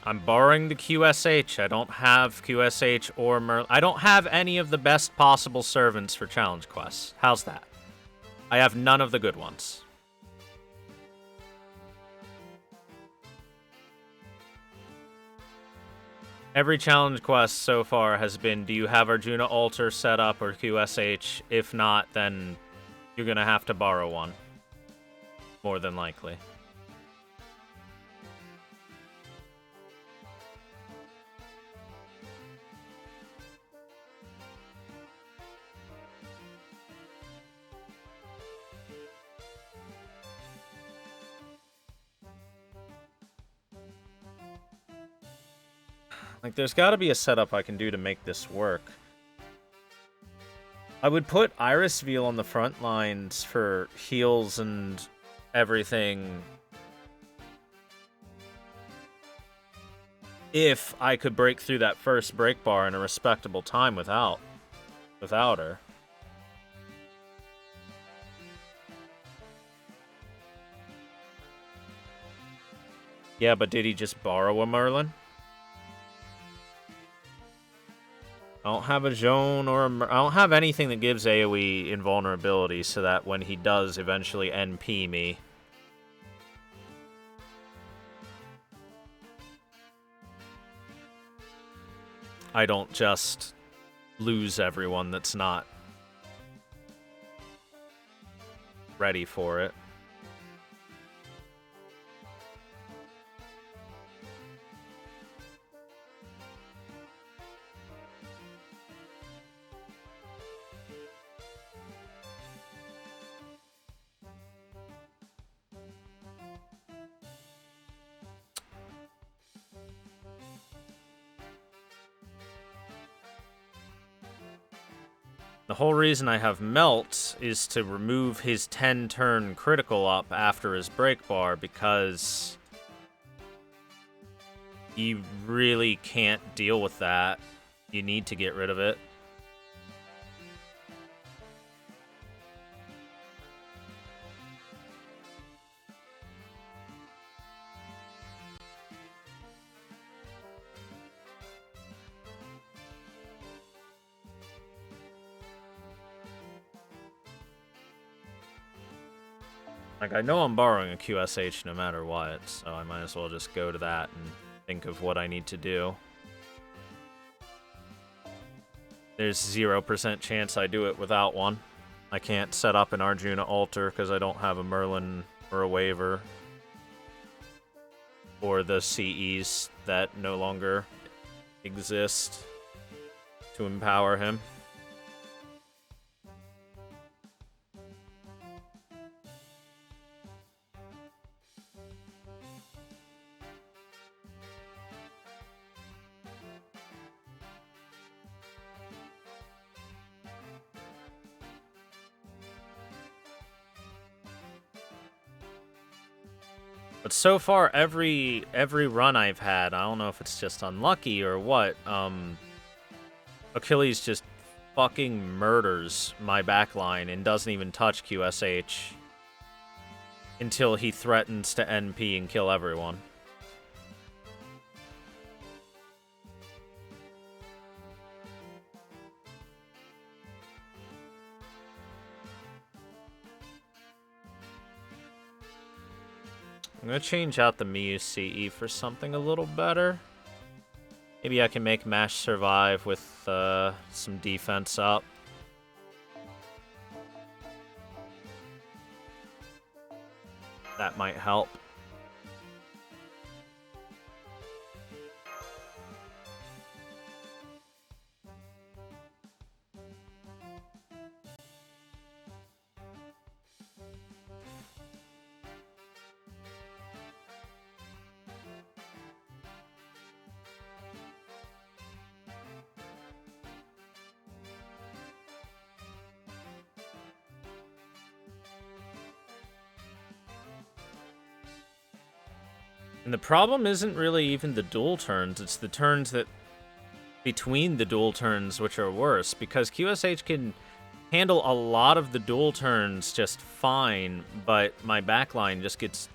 I'm borrowing the QSH. I don't have QSH or Merlin. I don't have any of the best possible servants for challenge quests. How's that? I have none of the good ones. Every challenge quest so far has been, do you have Arjuna altar set up or QSH? If not, then you're gonna have to borrow one. More than likely. Like, there's got to be a setup I can do to make this work. I would put Iris Veil on the front lines for heals and everything if I could break through that first break bar in a respectable time without her. Yeah, but did he just borrow a Merlin? I don't have a Joan or I don't have anything that gives AoE invulnerability so that when he does eventually NP me, I don't just lose everyone that's not ready for it. The whole reason I have Melt is to remove his 10-turn critical up after his break bar, because you really can't deal with that. You need to get rid of it. Like, I know I'm borrowing a QSH no matter what, so I might as well just go to that and think of what I need to do. There's 0% chance I do it without one. I can't set up an Arjuna altar because I don't have a Merlin or a Waver. Or the CEs that no longer exist to empower him. But so far, every run I've had, I don't know if it's just unlucky or what, Achilles just fucking murders my backline and doesn't even touch QSH until he threatens to NP and kill everyone. I'm gonna change out the Miyu CE for something a little better. Maybe I can make Mash survive with some defense up. That might help. And the problem isn't really even the duel turns, it's the turns that between the duel turns which are worse, because QSH can handle a lot of the duel turns just fine, but my backline just gets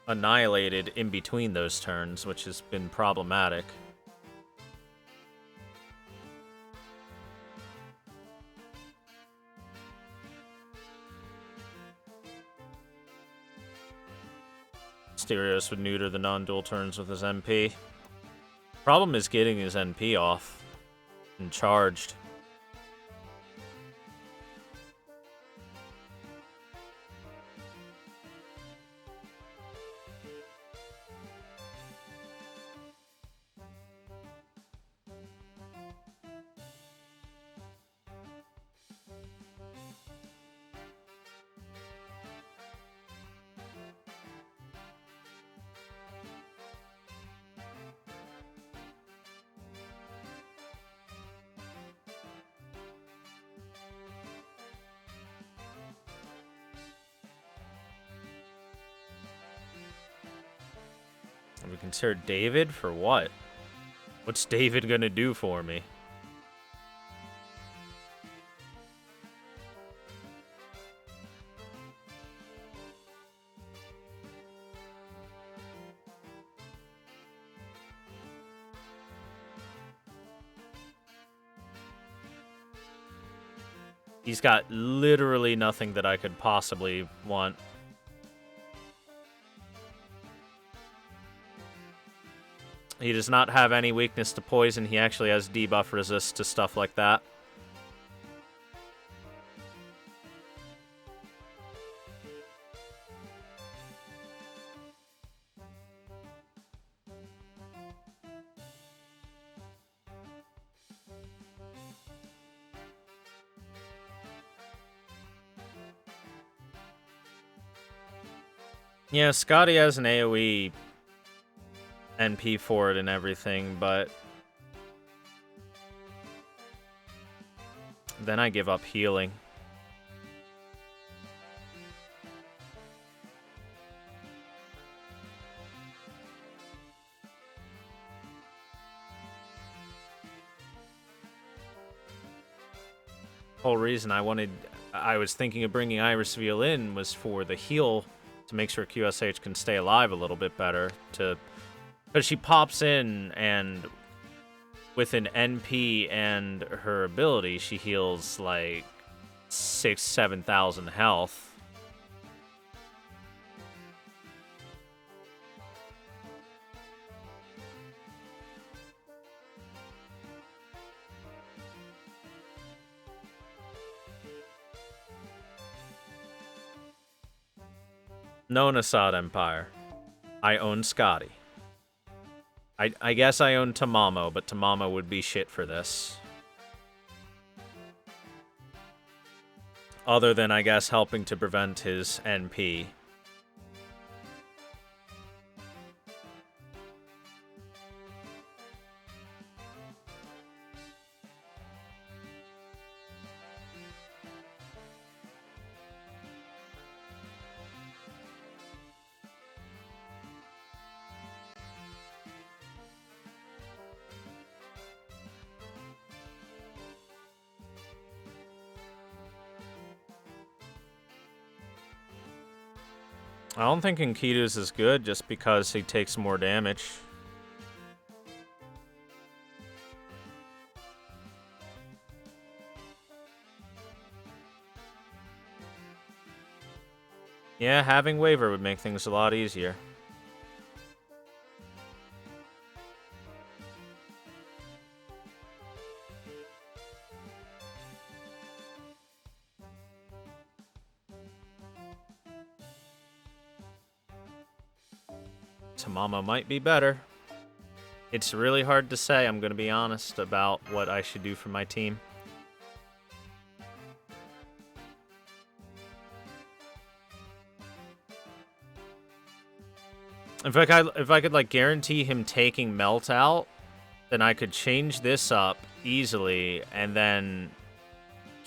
annihilated in between those turns, which has been problematic. Asterios would neuter the non-dual turns with his MP. Problem is getting his NP off and charged. We consider David for what? What's David gonna do for me? He's got literally nothing that I could possibly want. He does not have any weakness to poison. He actually has debuff resist to stuff like that. Yeah, Scotty has an AoE NP for it and everything, but then I give up healing. Whole reason I was thinking of bringing Iris Veal in was for the heal, to make sure QSH can stay alive a little bit better, because she pops in and with an NP and her ability, she heals like 6,000-7,000 health. known Assad Empire. I own Scotty. I guess I own Tamamo, but Tamamo would be shit for this. Other than, I guess, helping to prevent his NP. I don't think Enkidu's is good just because he takes more damage. Yeah, having Waver would make things a lot easier. Tamamo might be better. It's really hard to say, I'm gonna be honest, about what I should do for my team. If I could like guarantee him taking Melt out, then I could change this up easily, and then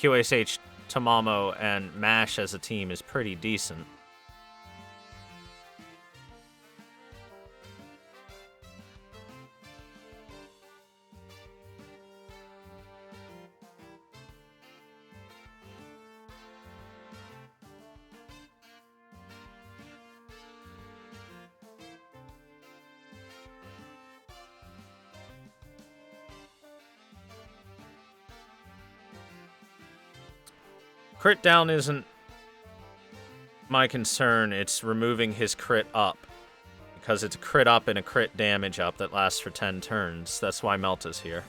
QSH, Tamamo, and Mash as a team is pretty decent. Crit down isn't my concern, it's removing his crit up. Because it's a crit up and a crit damage up that lasts for 10 turns. That's why Melt is here.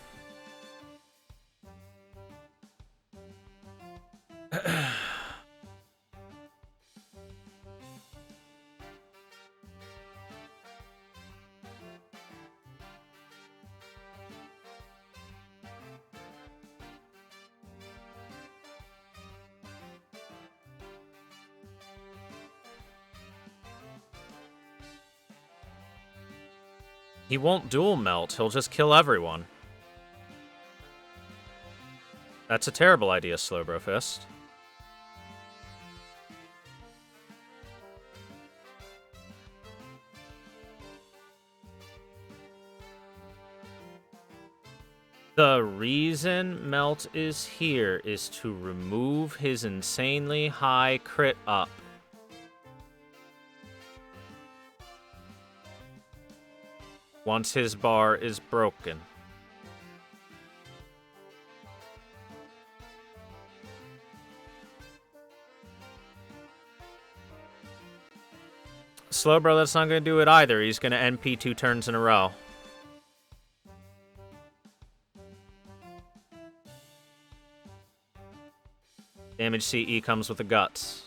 He won't dual Melt, he'll just kill everyone. That's a terrible idea, Slowbro Fist. The reason Melt is here is to remove his insanely high crit up. Once his bar is broken. Slowbro, that's not going to do it either. He's going to NP 2 turns in a row. Damage CE comes with the guts.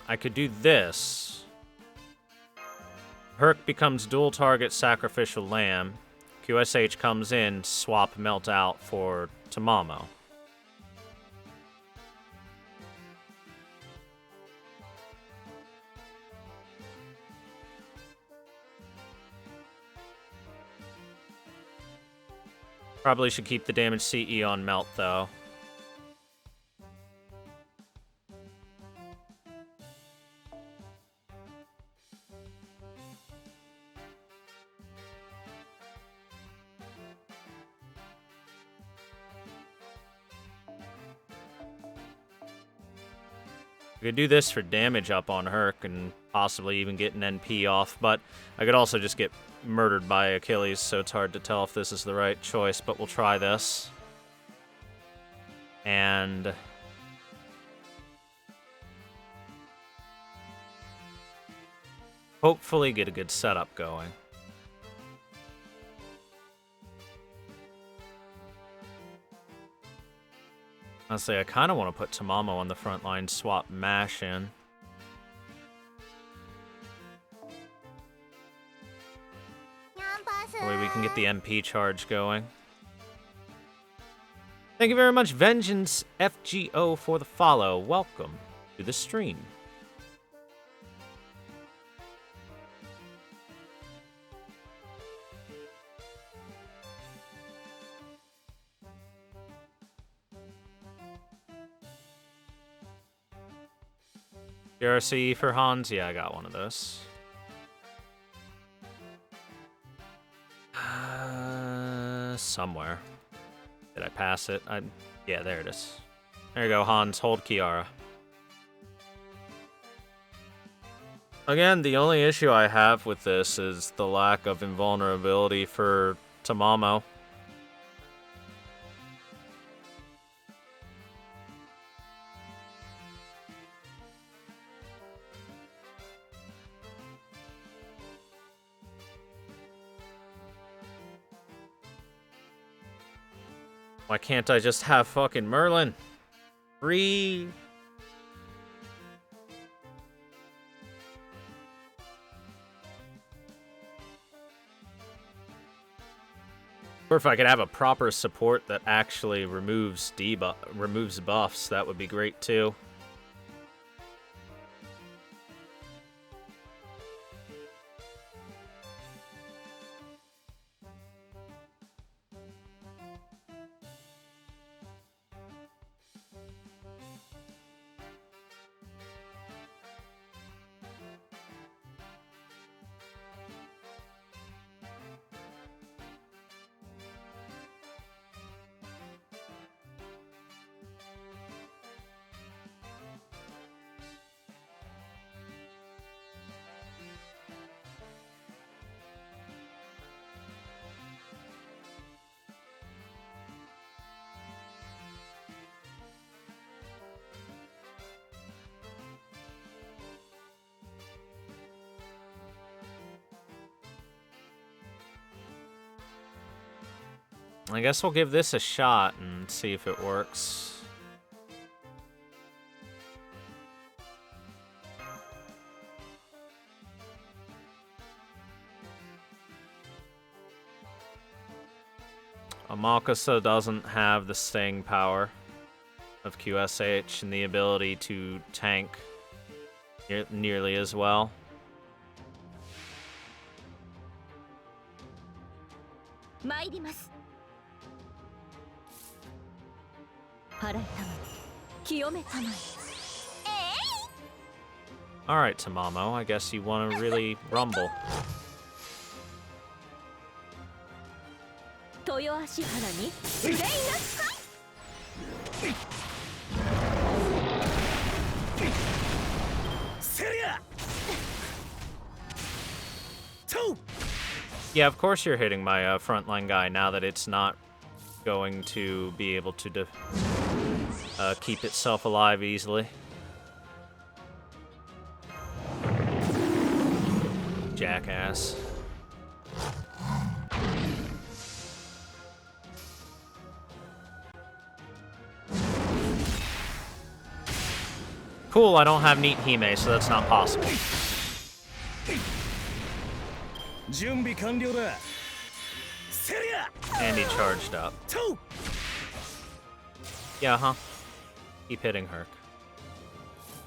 I could do this. Herc becomes dual target sacrificial lamb. QSH comes in, swap Melt out for Tamamo. Probably should keep the damage CE on Melt, though. I could do this for damage up on Herc and possibly even get an NP off, but I could also just get murdered by Achilles, so it's hard to tell if this is the right choice, but we'll try this. And hopefully get a good setup going. Honestly, I kind of want to put Tamamo on the front line, swap Mash in. That way we can get the MP charge going. Thank you very much, Vengeance FGO, for the follow. Welcome to the stream. JRC for Hans? Yeah, I got one of those. Somewhere. Did I pass it? Yeah, there it is. There you go, Hans. Hold Kiara. Again, the only issue I have with this is the lack of invulnerability for Tamamo. Why can't I just have fucking Merlin? Free. Or if I could have a proper support that actually removes buffs, that would be great too. I guess we'll give this a shot and see if it works. Amalkasa doesn't have the staying power of QSH and the ability to tank nearly as well. Alright, Tamamo, I guess you want to really rumble. Yeah, of course you're hitting my frontline guy now that it's not going to be able to keep itself alive easily. Jackass. Cool, I don't have Neat Hime, so that's not possible. And he charged up. Yeah, huh? Keep hitting Herc.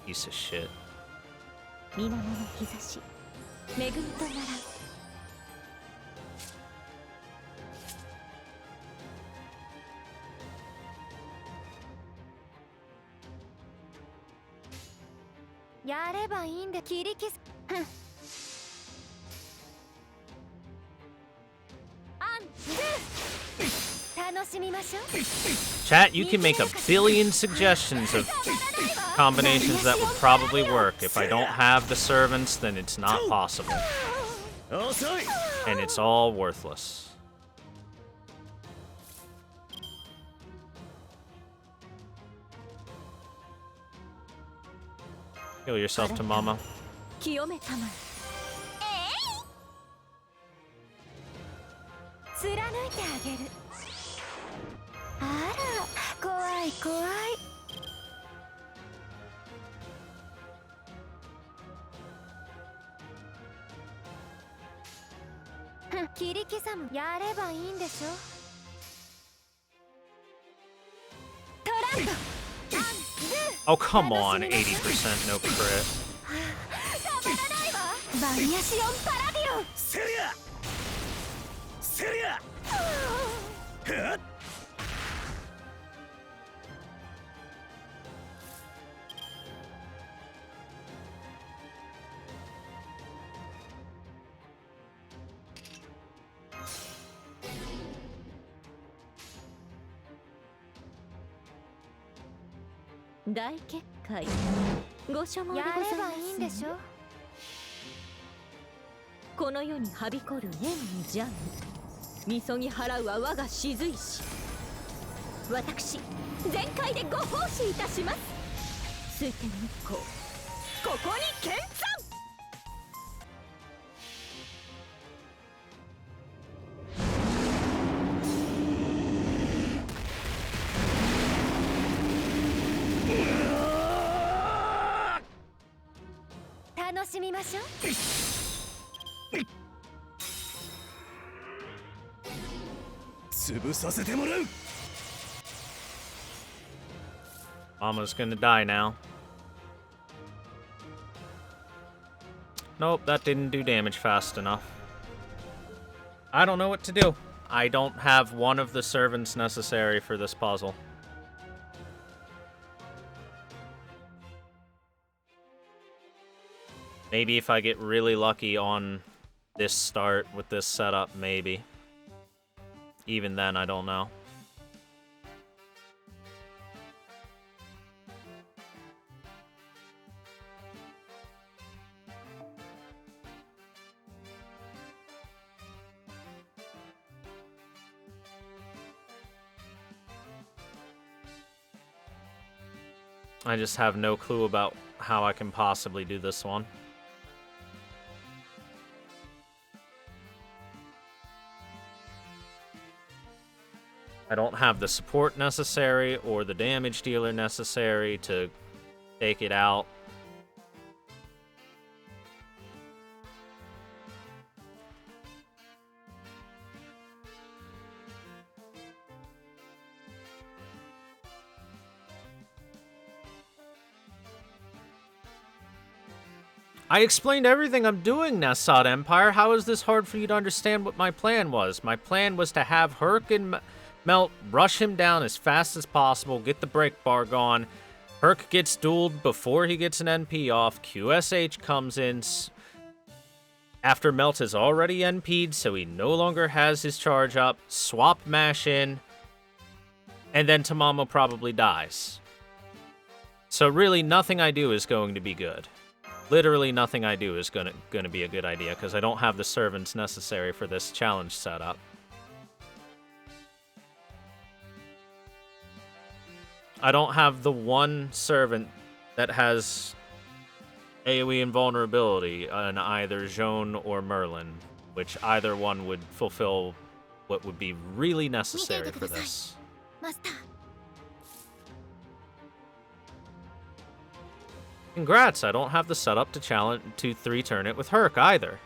Piece of shit. 楽しみましょう。 Chat, you can make a billion suggestions of combinations that would probably work. If I don't have the servants, then it's not possible. And it's all worthless. Heal yourself to Mama. 清めたまえ。貫いてあげる。あら、怖い怖い。切り刻む。やればいいんでしょ。トランド。Oh, come on, 80% no crit. たまらないわ。バリアシオンパラディオン。セリアセリアはっ大結界。ご所望でございます。やればいいんでしょ。この世にはびこる縁にジャン。みそぎ払うは我が静石。私全開でご奉仕いたします。水天日光、ここに見参。楽しみましょう。潰させてもらう。 Mama's gonna die now. Nope, that didn't do damage fast enough. I don't know what to do. I don't have one of the servants necessary for this puzzle. Maybe if I get really lucky on this start with this setup, maybe. Even then, I don't know. I just have no clue about how I can possibly do this one. I don't have the support necessary or the damage dealer necessary to take it out. I explained everything I'm doing, Nassad Empire. How is this hard for you to understand what my plan was? My plan was to have Herc and Melt rush him down as fast as possible, get the break bar gone. Herc gets dueled before he gets an NP off. QSH comes in after Melt has already NP'd, so he no longer has his charge up. Swap mash in, and then Tamamo probably dies. So really, nothing I do is going to be good. Literally nothing I do is gonna be a good idea, because I don't have the servants necessary for this challenge setup. I don't have the one servant that has AoE invulnerability on either Joan or Merlin, which either one would fulfill what would be really necessary for this. Congrats, I don't have the setup to challenge to 3-turn it with Herc either.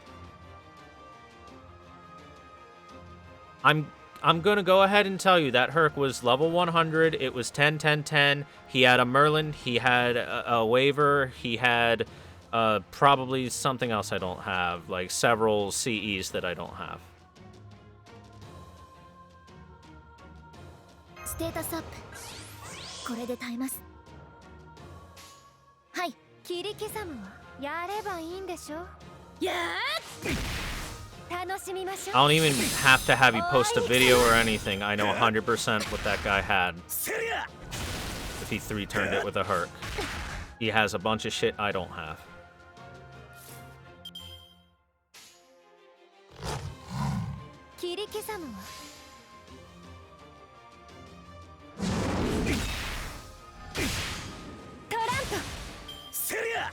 I'm gonna go ahead and tell you that Herc was level 100, it was 10, 10, 10, he had a Merlin, he had a Waver, he had probably something else I don't have, like several CEs that I don't have. Status up. これで耐えます。はい、切り刻むわ。やればいいんでしょ。やーっ。楽しみましょう。 I don't even have to have you post a video or anything. I know 100% what that guy had. If he 3-turned it with a Herc. He has a bunch of shit I don't have. 切り刻むわ。トラント。セリア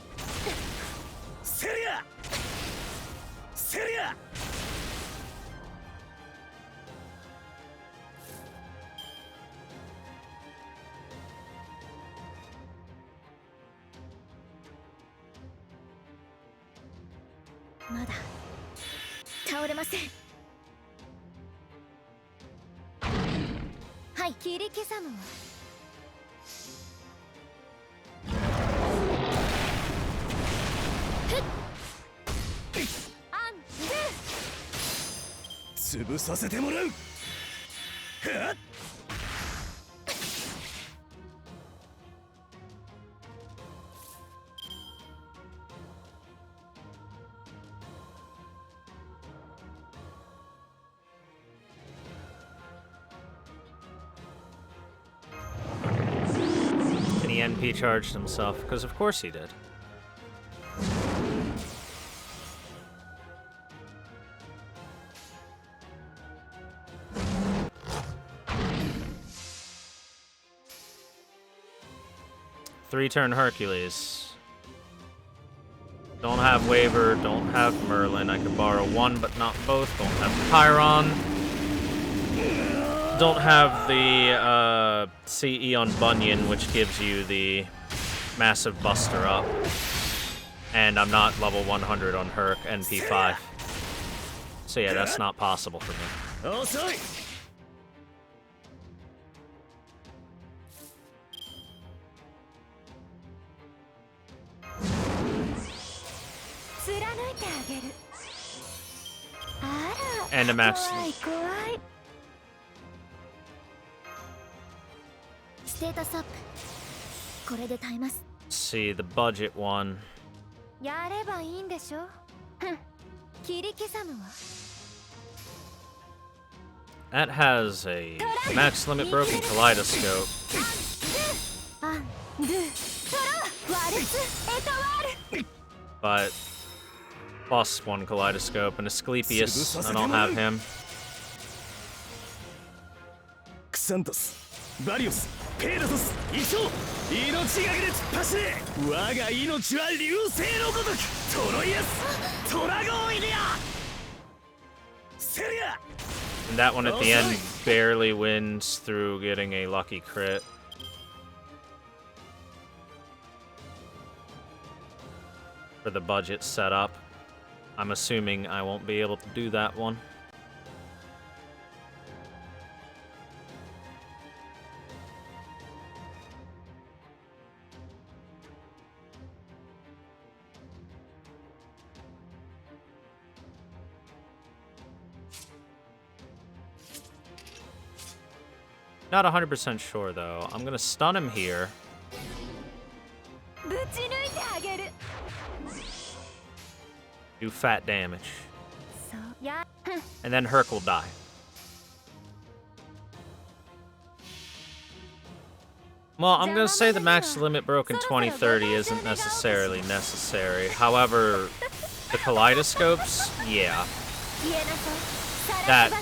セリアセリアまだ倒れません。はい、切り刻むわ。潰させてもらう。はっAnd he NP charged himself, because of course he did. Three-turn Hercules. Don't have Waver, don't have Merlin. I could borrow one, but not both. Don't have Chiron. Don't have the CE on Bunyan, which gives you the massive buster up. And I'm not level 100 on Herc NP5. So yeah, that's not possible for me. 遅い。貫いてあげる。あら。 And a max. 怖い怖い。ステータスアップ。これで耐えます。 See, the budget one. やればいいんでしょ。ふん。切り刻むわ。 That has a max limit broken kaleidoscope. アンドゥトロワルツエトワール。 But plus one kaleidoscope and Asclepius. I don't have him. クサントス、バリオス、ペーダトス、一生命がけで突っ走れ。我が命は流星のごとく。トロイアス、トラゴンイデア。セリア。 And that one at the end barely wins through getting a lucky crit. For the budget setup. I'm assuming I won't be able to do that one. Not 100% sure though. I'm gonna stun him here. ぶち抜いてあげる。 Do fat damage. そうや。 And then Herc will die. Well, I'm gonna say the max limit broken 2030 isn't necessarily necessary. However, the kaleidoscopes, yeah. That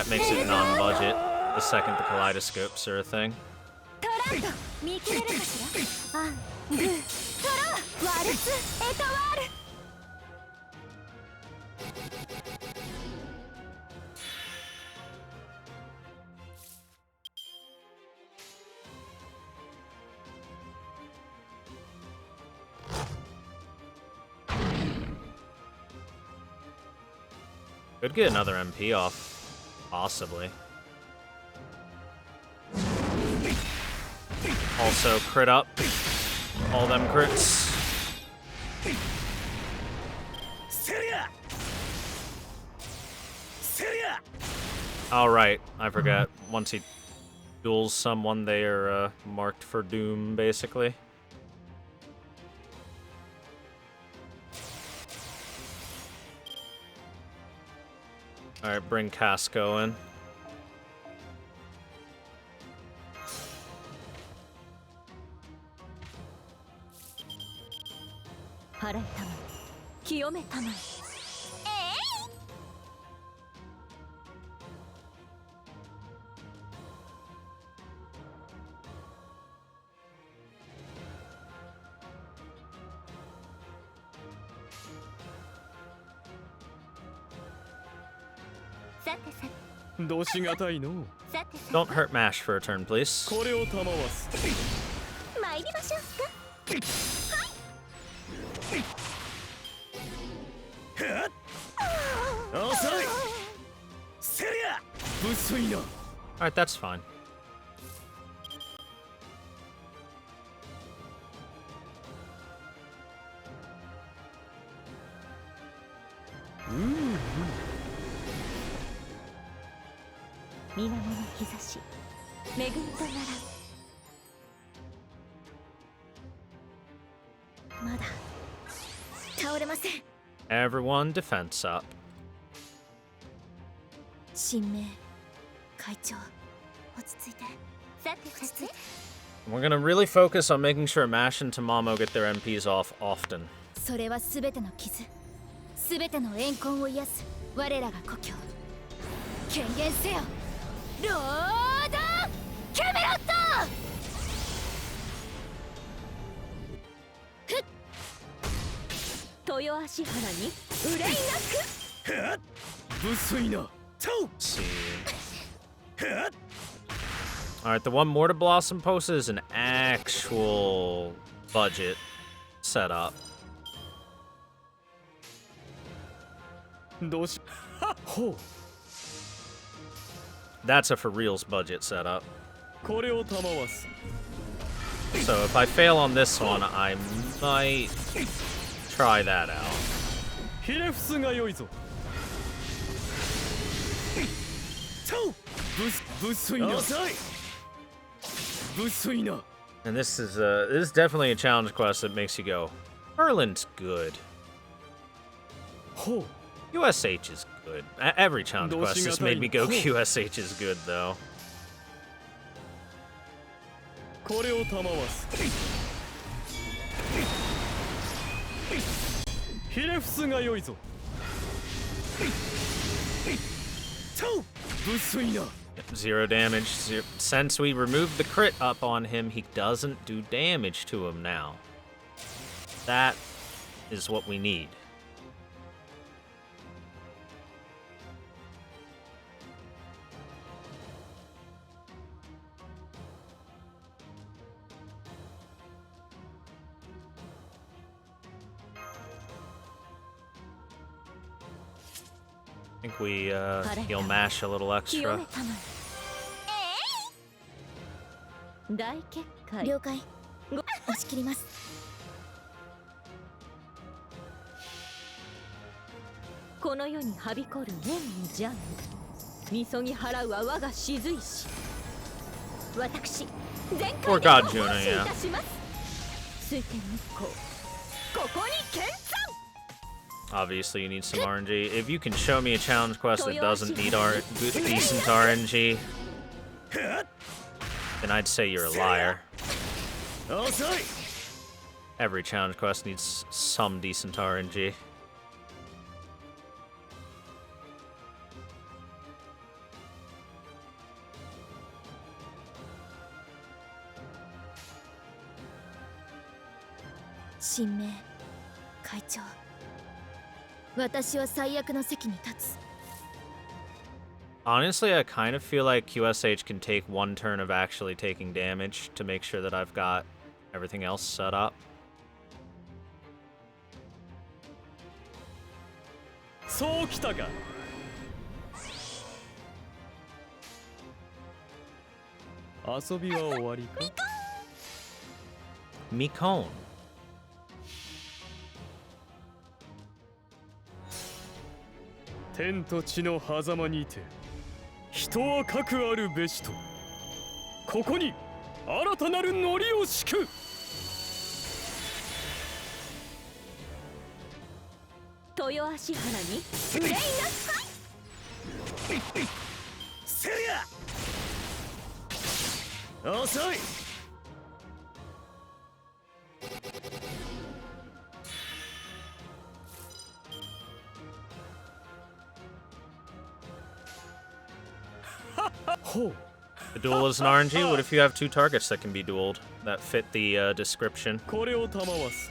makes it non-budget. The second the kaleidoscopes are a thing. トラント見切れるかしら。アンドゥトロワルツエトワール。 Could get another MP off, possibly. Also, crit up. All them crits. Alright, I forgot. Once he duels someone, they are marked for doom, basically. Alright, bring Casco in. Don't hurt Mash for a turn, please. これを賜す。参りましょうか。遅い。セリア。不粋な。Alright, that's fine. Everyone defense up. 神明会長落ち着いてさてさて We're gonna really focus on making sure Mash and Tamamo get their MPs off often. それは全ての傷全ての怨恨を癒す我らが故郷権限せよロードキャメロット豊足原に憂いなく不粋な。 Let's see. Alright, the one Mortar Blossom posted is an actual budget setup. どうし。ほう。 That's a for reals budget setup. これを賜す。 So if I fail on this one, I might try that out. ひれ伏すが良いぞ。不粋な。遅い。不粋な。 And this is definitely a challenge quest that makes you go, Merlin's good. ほう。 USH is good. Every challenge quest has made me go QSH is good though. これを賜す。ひれ伏すが良いぞ。不粋な。 Zero damage. Since we removed the crit up on him, he doesn't do damage to him now. That is what we need. I think we heal Mash a little extra. 大結界了解押し切りますこの世にはびこる年にジャンみそぎ払うは我が静石私全開 Poor で God ご奉 Juna, 仕い yeah. たします水天日光ここに見参 Obviously, you need some RNG. If you can show me a challenge quest that doesn't need decent RNG, then I'd say you're a liar. 遅い。 Every challenge quest needs some decent RNG. Shinmei, 会長私は最悪の席に立つ Honestly, I kind of feel like QSH can take one turn of actually taking damage to make sure that I've got everything else set up. そうきたか。遊びは終わりか。 Mikone. 天と地の狭間にて人はかくあるべしとここに新たなるノリを敷く豊足原に憂いなくセリア遅い The duel is an RNG. What if you have two targets that can be dueled that fit the description? これを賜す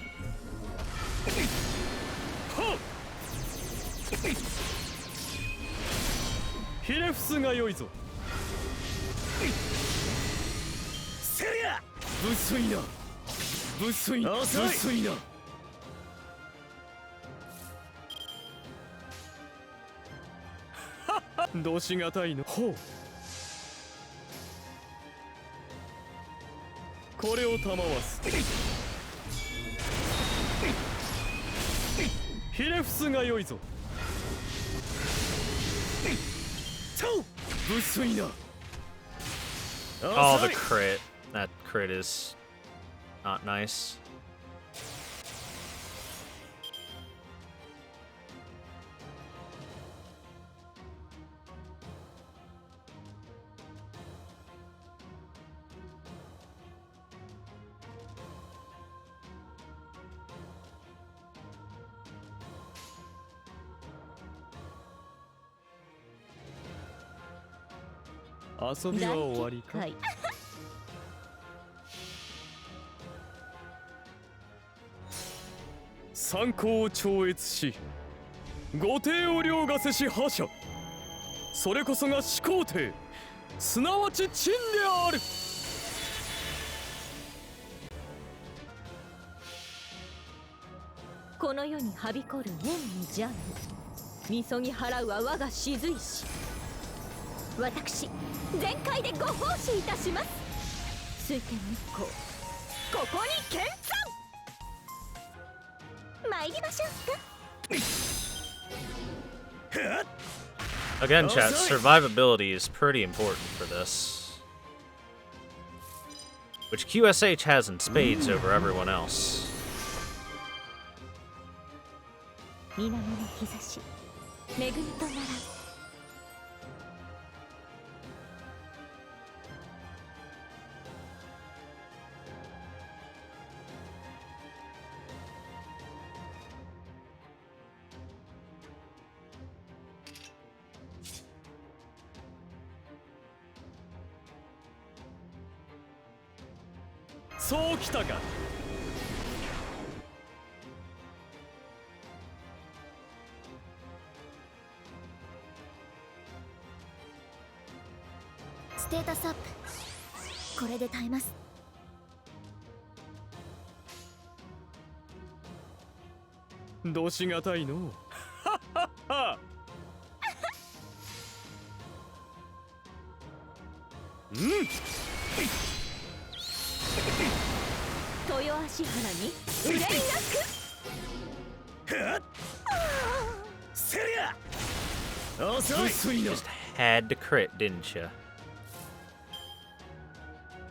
ひれ伏すがよいぞセリア無粋な無粋な無粋などしがたいのほうこれを賜すひれ伏すがよいぞ無粋な Oh, the crit. That crit is not nice. Are 遊びは終わりかはい参考を超越し御帝を凌駕せし覇者それこそが始皇帝すなわち陳であるこの世にはびこる年に邪無みそぎ払うは我が静石私全開でご奉仕いたします水天日光ここに見参参りましょうか Again, chat, survivability is pretty important for this. Which QSH has in spades over everyone else. 水面の日差し恵みとならそうきたかステータスアップこれで耐えますどしがたいのはっはっは豊足原に憂いなくセリア遅い薄いな Just had to crit, didn't you?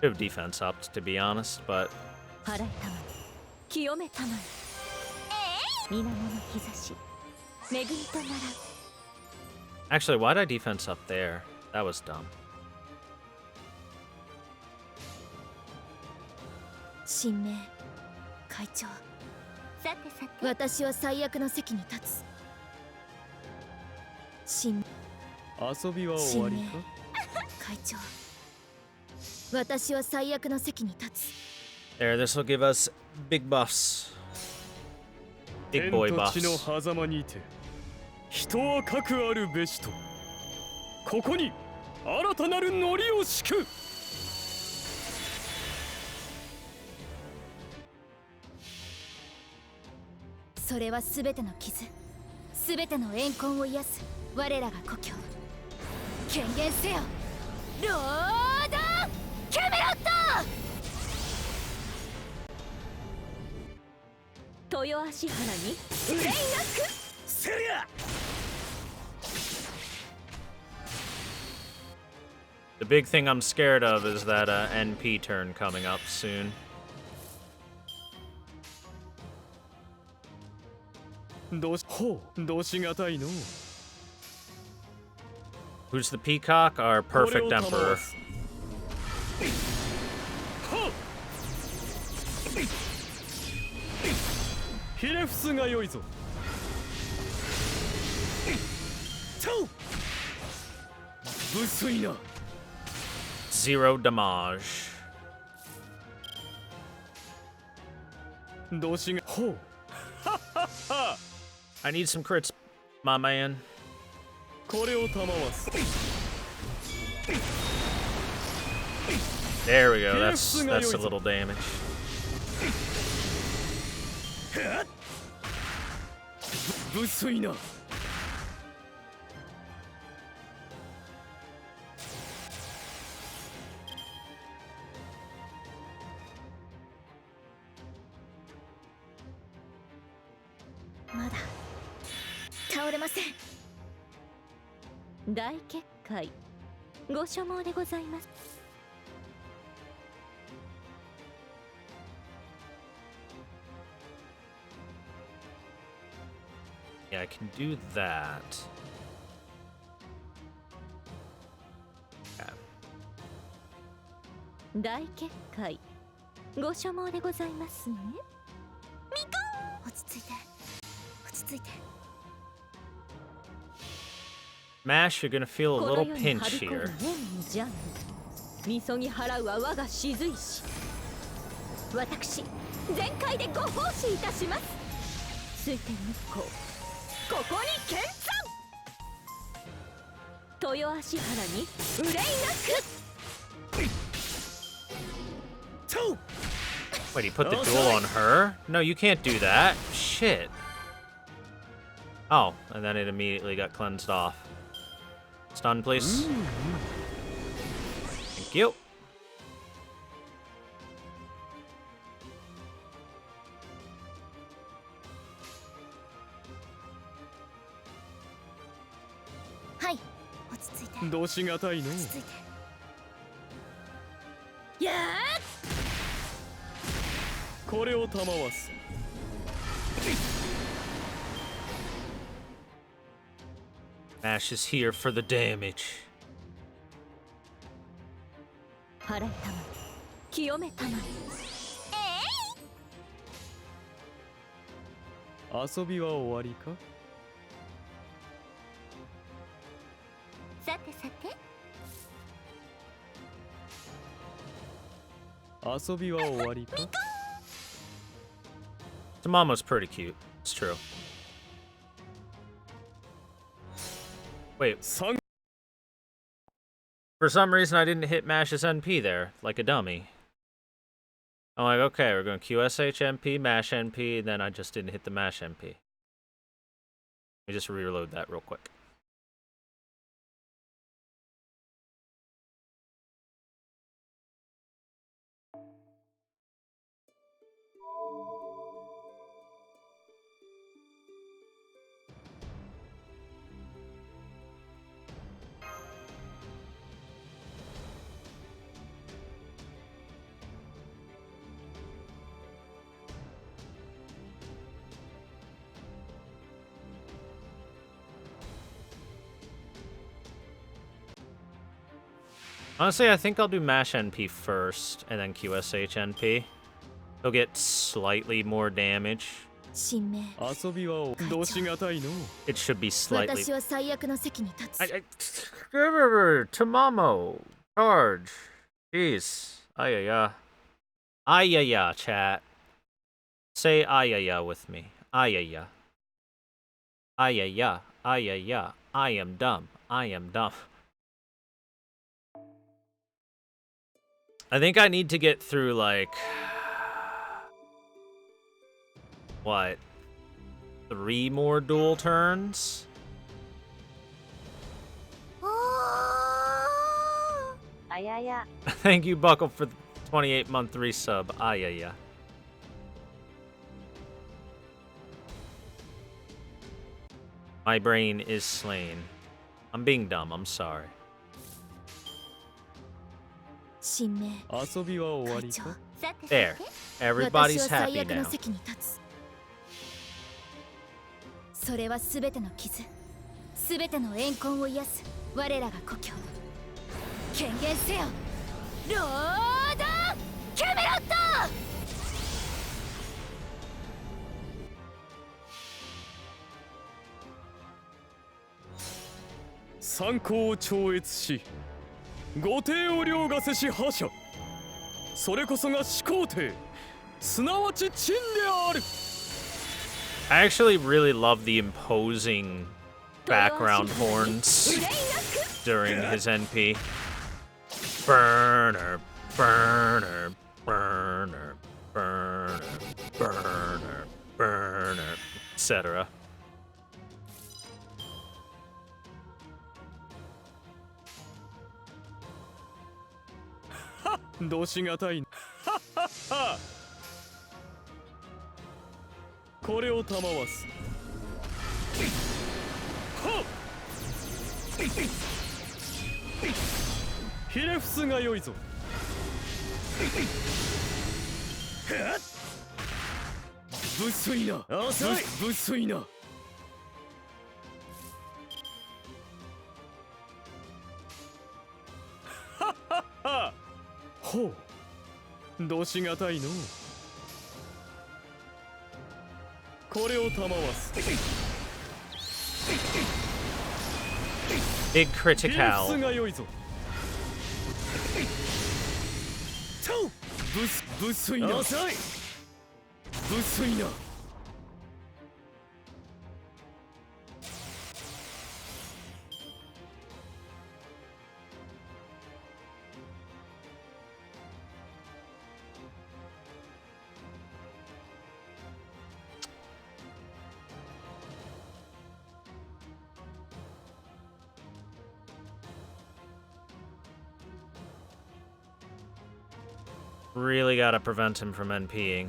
Should have defense upped, to be honest, but 払えたまえ清めたまえ水面の日差し恵みとなら actually, why did I defense up there? That was dumb. 神明会長さてさて私は最悪の席に立つ神遊びは終わりか会長私は最悪の席に立つ There, this will give us big buffs. Big 天 boy と地の buffs. 狭間にて人はかくあるべしとここに新たなるノリを敷くそれは全ての傷全ての怨恨を癒す我らが故郷権限せよロードキャメロット豊足原に憂いなくセリア The big thing I'm scared of is that NP turn coming up soon. どしがたいの Who's the peacock? Our perfect emperor. ひれ伏すがよいぞ。無粋な。 Zero damage. 動詞が。ほう。 I need some crits, my man. これを賜す。 There we go. That's a little damage. 無粋な。 まだ倒れません。大結界ご所望でございます。 Yeah, I can do that. Okay. 大結界ご所望でございますね。落ち着いて落ち着いて。 Mash, you're gonna feel a little pinch here. みそぎ払うは我が雫石。私全開でご奉仕いたします。水天日光ここに見参。豊足原に憂いなく。 Wait, he put the duel on her? No, you can't do that. Shit. Oh, and then it immediately got cleansed off. Stun, please. Thank you. Hi. 落ち着いて動詞がたいの。落ち着いて。やこれを賜す。 Mash is here for the damage. 払いたま清めたま。遊びは終わりか。 さてさて。 遊びは終わりか。 Tamama's pretty cute. It's true. Wait, for some reason I didn't hit Mash's NP there, like a dummy. I'm like, okay, we're going QSH NP, Mash NP, and then I just didn't hit the Mash NP. Let me just reload that real quick. Honestly, I think I'll do Mash NP first, and then QSH NP. He'll get slightly more damage. 神明。遊びは動詞がたいの。 It should be slightly... 私は最悪の席に立つ。 Tamamo! Charge! Jeez. Ayaya. Ayaya, chat. Say ayaya with me. Ayaya. Ayaya. Ayaya. I am dumb. I am dumb. I think I need to get through, like... What? 3 more duel turns? Thank you, Buckle, for the 28-month resub. Ayaya. My brain is slain. I'm being dumb. I'm sorry. 神明。遊びは終わりか。 There. 私 Everybody's は最 happy 悪の now. 席に立つ。それはすべての傷、すべての怨恨を癒す我らが故郷権限せよロードキャメロット。参考を超越し御帝を凌駕せし覇者、それこそが始皇帝、すなわち陳である。 I actually really love the imposing background horns during his NP. Burner, burner, burner, burner, burner, burner, etc. どしがたい。これを賜す。ひれ伏すがよいぞ。無粋な。無粋な。ほう、どしがたいの。これを賜す。Big ひれ伏す critical. がよいぞ。無粋な。無粋な。Really gotta prevent him from NPing.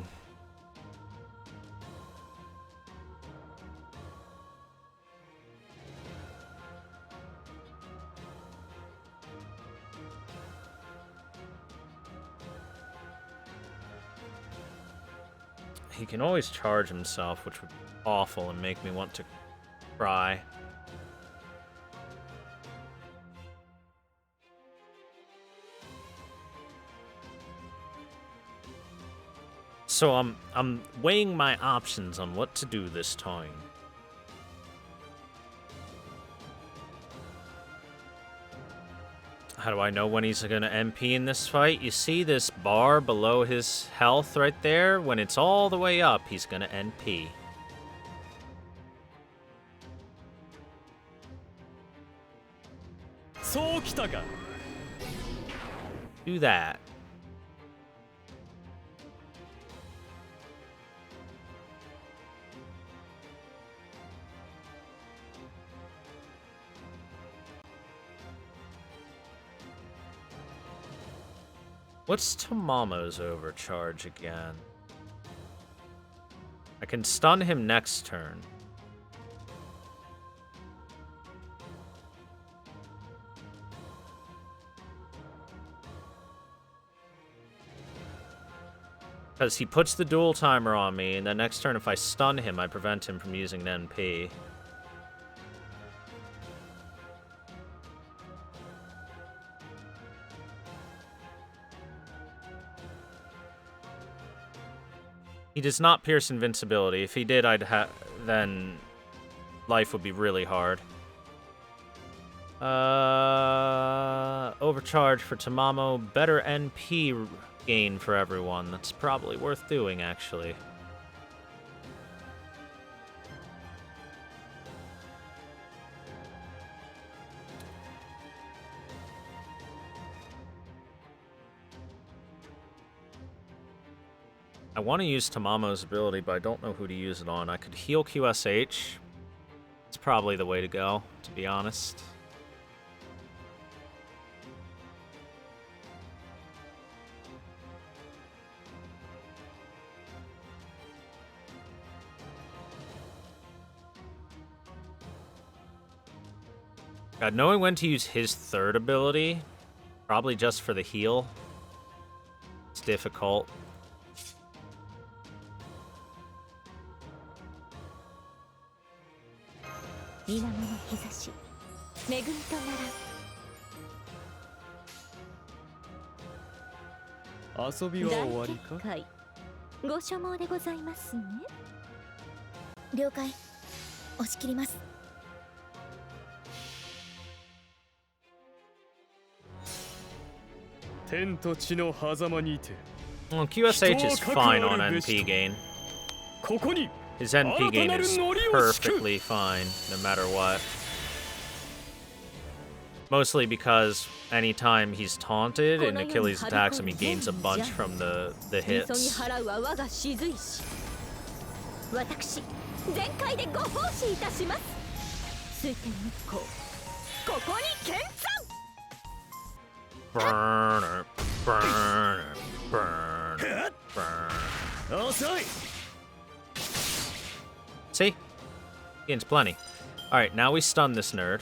He can always charge himself, which would be awful and make me want to cry. So I'm weighing my options on what to do this time. How do I know when he's gonna MP in this fight? You see this bar below his health right there? When it's all the way up, he's gonna NP. So kita ka. Do that. What's Tamamo's overcharge again? I can stun him next turn. Because he puts the duel timer on me, and the next turn if I stun him, I prevent him from using an NP. He does not pierce invincibility. If he did, then life would be really hard. Overcharge for Tamamo. Better NP gain for everyone. That's probably worth doing, actually. I want to use Tamamo's ability, but I don't know who to use it on. I could heal QSH. It's probably the way to go, to be honest. God, knowing when to use his third ability, probably just for the heal, it's difficult. 恵みとなら遊びは終わりか。大結界ご所望でございますね。了解。押し切ります。天と地の狭間にて Well, QSH is fine on NP gain. ここに His NP gain is perfectly fine, no matter what. Mostly because anytime he's taunted and Achilles attacks him, he gains a bunch from the みそぎ hits. 払うは我が雫石。私全開でご奉仕いたします。水天日光ここに見参。 Burner, burner, burner, burner. 遅い。 See? Gains plenty. Alright, now we stun this nerd.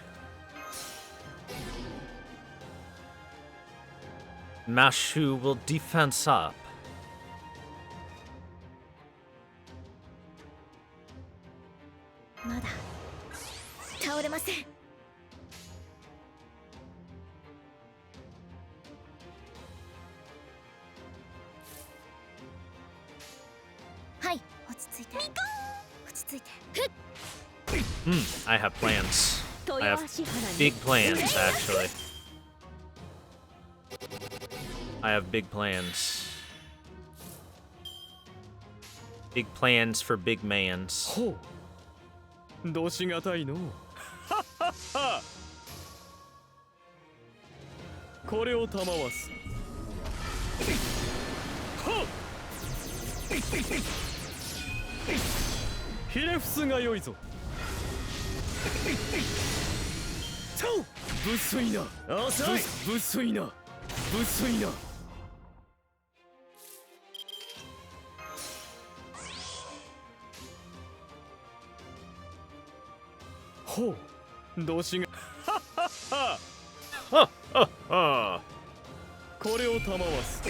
Mashu will defense up. まだ倒れません。はい、落ち着いて。落ち着いて。 I have plans. I 豊 have 橋原に big plans, actually. I have big plans. Big plans for big mans. ほう。どうしがたいの。はっはっは。これを賜わす。ほう。ひれ伏すがよいぞ。ぶっすいな。遅い。ぶっすいな。ぶっすいな。ほう。どうしが。はっはっは。 Ha ha! これを賜わす。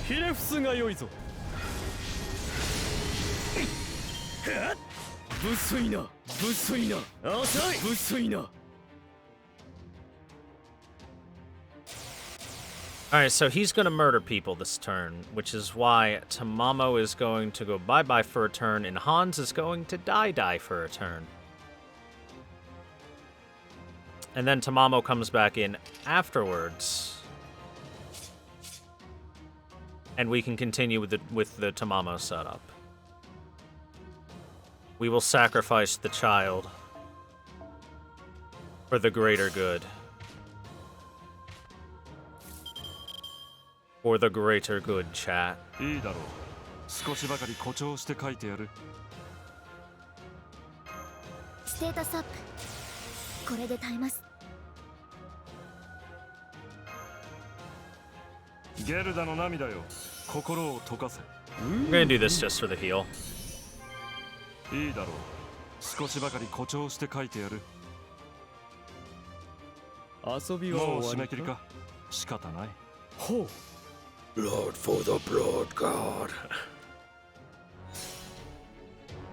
ひれ伏すがよいぞ。ぶっすいな。ぶっすいな。遅い。ぶっすいな。 Alright, so he's gonna murder people this turn, which is why Tamamo is going to go bye-bye for a turn, and Hans is going to die for a turn. And then Tamamo comes back in afterwards. And we can continue with the Tamamo setup. We will sacrifice the child for the greater good. For the greater good, chat. いいだろう。少しばかり誇張して書いてやる。ステータスアップ。これで耐えます。ゲルダの涙よ。心を溶かせ。 We're gonna do this just for the heal. いいだろう。少しばかり誇張して書いてやる。遊びはもう終わりか。締め切りか。仕方ない。ほう。 Blood for the blood god.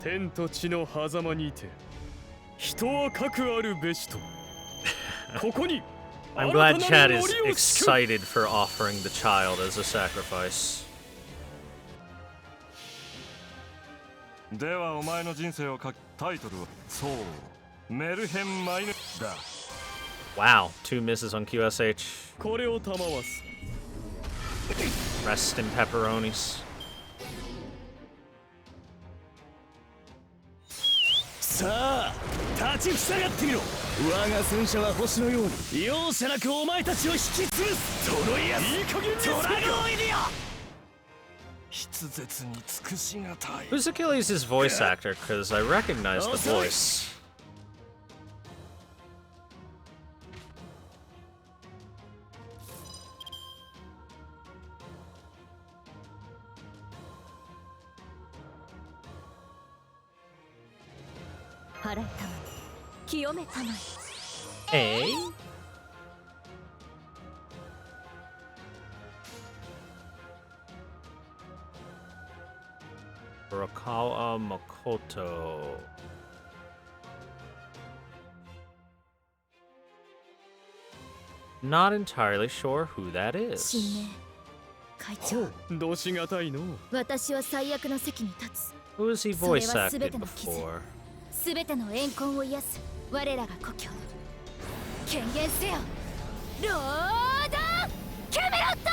天と地の狭間にて人はかくあるべしと。ここに I'm glad Chad is excited for offering the child as a sacrifice. ではお前の人生を書くタイトルはそうメルヘンマイヌだ。 Wow, 2 misses on QSH. これを賜わす。 Rest in pepperonis. さあ立ちふさがってみろ。我が戦車は星のように容赦なくお前たちを引き潰す。そのやついい加減にトラゴイディア。 筆舌に尽くしがたい。 Who's Achilles' voice actor? Because I recognize the voice. 払いたまえ清めたまえい Urakawa Makoto. Not entirely sure who that 神 is. 明会長どしがたいの私は最悪の席に立つ Who has he それ voice は全 acted ての傷 before? 全ての怨恨を癒す我らが故郷権限せよロードキャメロット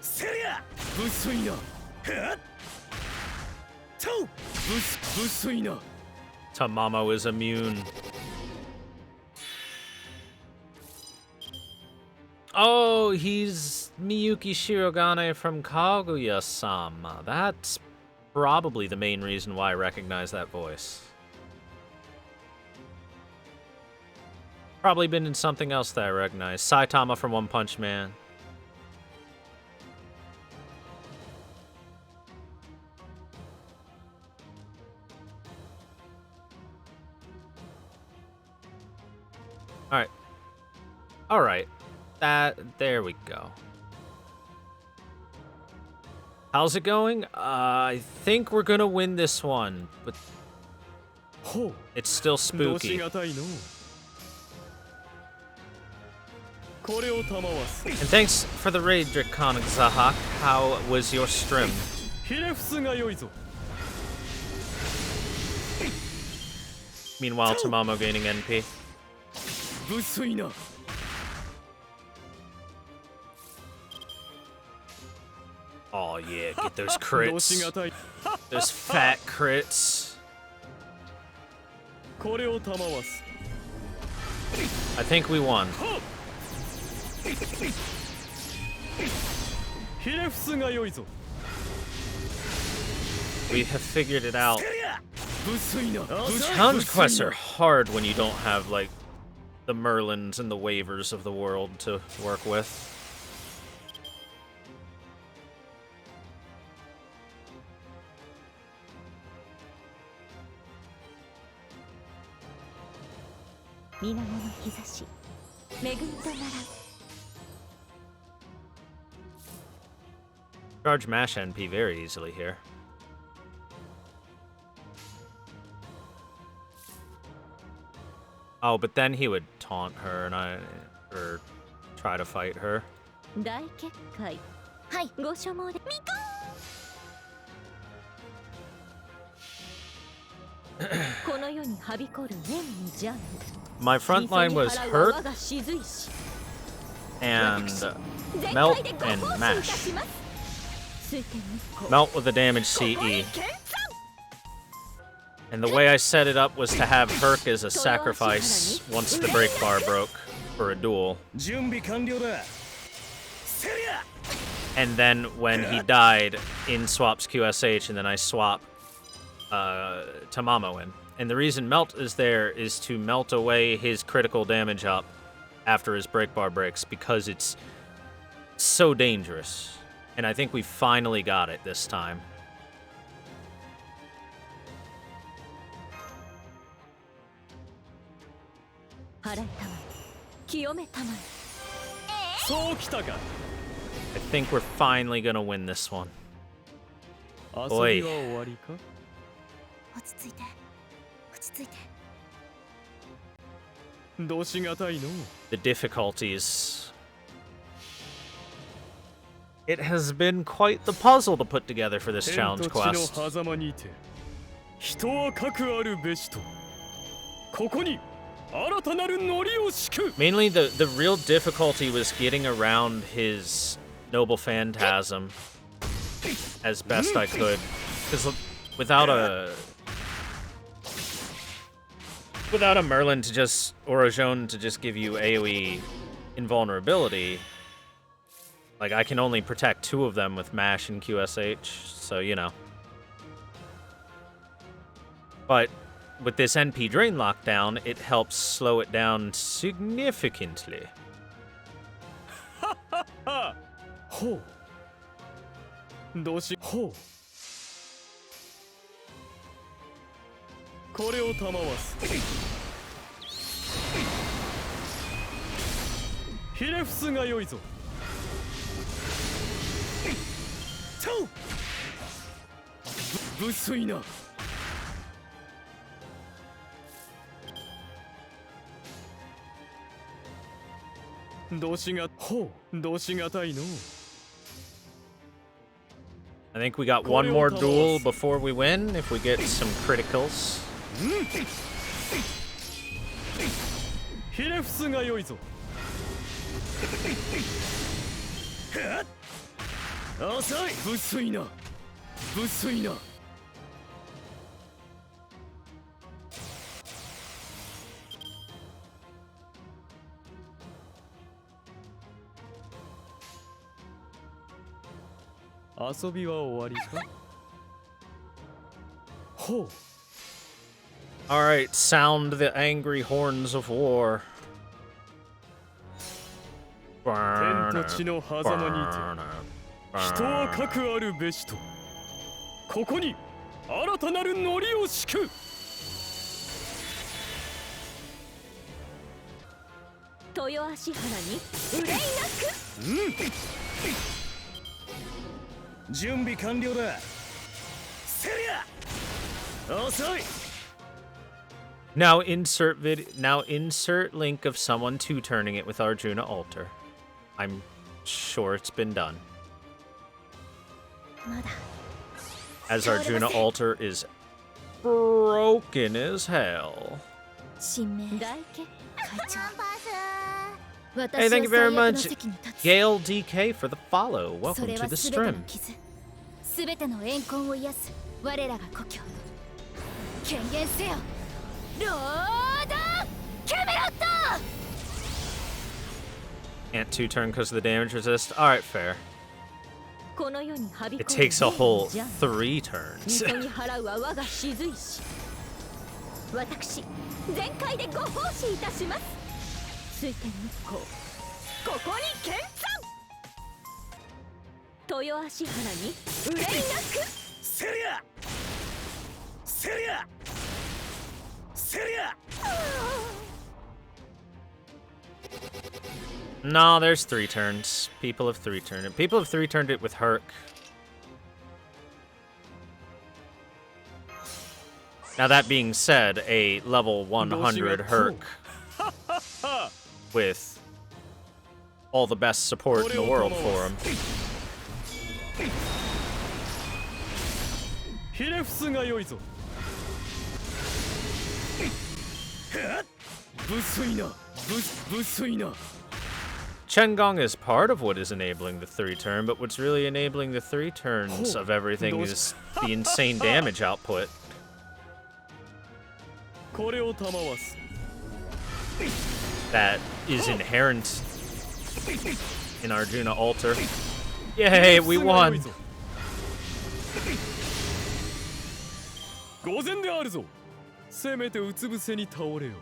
セリアブスイナはっとブスイナ Tamamo is immune. Oh, he's Miyuki Shirogane from Kaguya-sama. That's probably the main reason why I recognize that voice. Probably been in something else that I recognize. Saitama from One Punch Man. Alright. Alright. There we go. How's it going? I think we're gonna win this one, but it's still どし spooky. がたいのこれを賜す And thanks for the raid, Draconic Zahak. How was your stream? ひれ伏すがよいぞ Meanwhile, Tamamo gaining NP. ブスイナ Oh yeah, get those どし crits. がたい Those fat crits. これを賜す I think we won. ひれ伏すがよいぞ We have figured it out. ブスイナ Challenge quests are hard when you don't have, like, the Merlins and the Waivers of the world to work with. Charge Mash NP very easily here. Oh, but then he would taunt her or try to fight her. 大結界はいご所望でこの世にはびこる年にジャンル My front line was 我 Hurt が雫石 and 全 Melt 開でご and 奉仕いた Mash. します水天日光 Melt with the damage CE. And the way I set it up was to have Herc as a sacrifice once the break bar broke for a duel. 準備完了だセリア And then when he died, in swaps QSH, and then I swap Tamamo in. And the reason Melt is there is to melt away his critical damage up after his break bar breaks, because it's so dangerous. And I think we finally got it this time. I そうきたか think we're finally gonna win this one. 遊おいびは終わりか落ち着いて落ち着いてどしがたいの The difficulties. It has been quite the puzzle to put together for this 天 challenge と地の quest. 狭間にて人は核あるべしとここに新たなるノリを敷く Mainly the real difficulty was getting around his noble phantasm as best I could. Because without a Merlin to just, or a Joan to just give you AoE invulnerability, like I can only protect 2 of them with Mash and QSH, so you know. But with this NP Drain lockdown, it helps slow it down significantly. ほうどしほうこれを賜すひれ伏すがよいぞ無粋な。どしがどしがたいの。 I think we got one more duel before we win if we get some criticals. ひれ伏すがよいぞ。遅い。無粋な。無粋な。遊びは終わりか。ほう。 Alright, sound the angry horns of war. 天と地の狭間にて人はかくあるべしとここに新たなるノリを敷く。豊足原に憂いなく。準備完了だ。セリア。遅い。 Now insert link of someone two-turning it with Arjuna altar. I'm sure it's been done. As Arjuna altar is broken as hell. 神明大家会長 Hey, thank you very much, 私は最悪の席に立つ Gale DK for the follow. そ Welcome れ to は the 全ての stream. 傷全ての怨恨を癒す我らが故郷権限せよロードキャメロット Can't two-turn because of the damage resist. Alright, fair. この世にはび It こる takes a whole ジャン 3 turns. みそに払うは我が雫石。私全開でご奉仕いたします。水天日光ここに見参。豊足原に憂いなく。セリア。セリア。セリア。 No, there's 3 turns. People have 3-turned it. People have 3-turned it with Herc. Now that being said, a level 100 Herc with all the best support in the world for him. ひれ伏すがよいぞ。無粋な。無粋な。 Chengong is part of what is enabling the 3-turn, but what's really enabling the 3 turns of everything is the insane damage output. これを賜す。 That is inherent in Arjuna altar. Yay, we won! 御前であるぞ。せめてうつ伏せに倒れよ。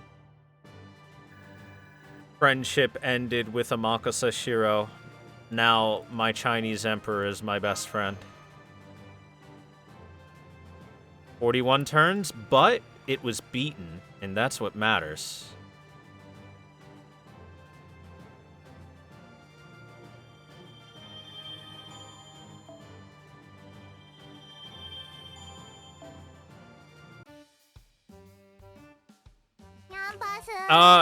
Friendship ended with Amakusa Shiro. Now my Chinese emperor is my best friend. 41 turns, but it was beaten, and that's what matters.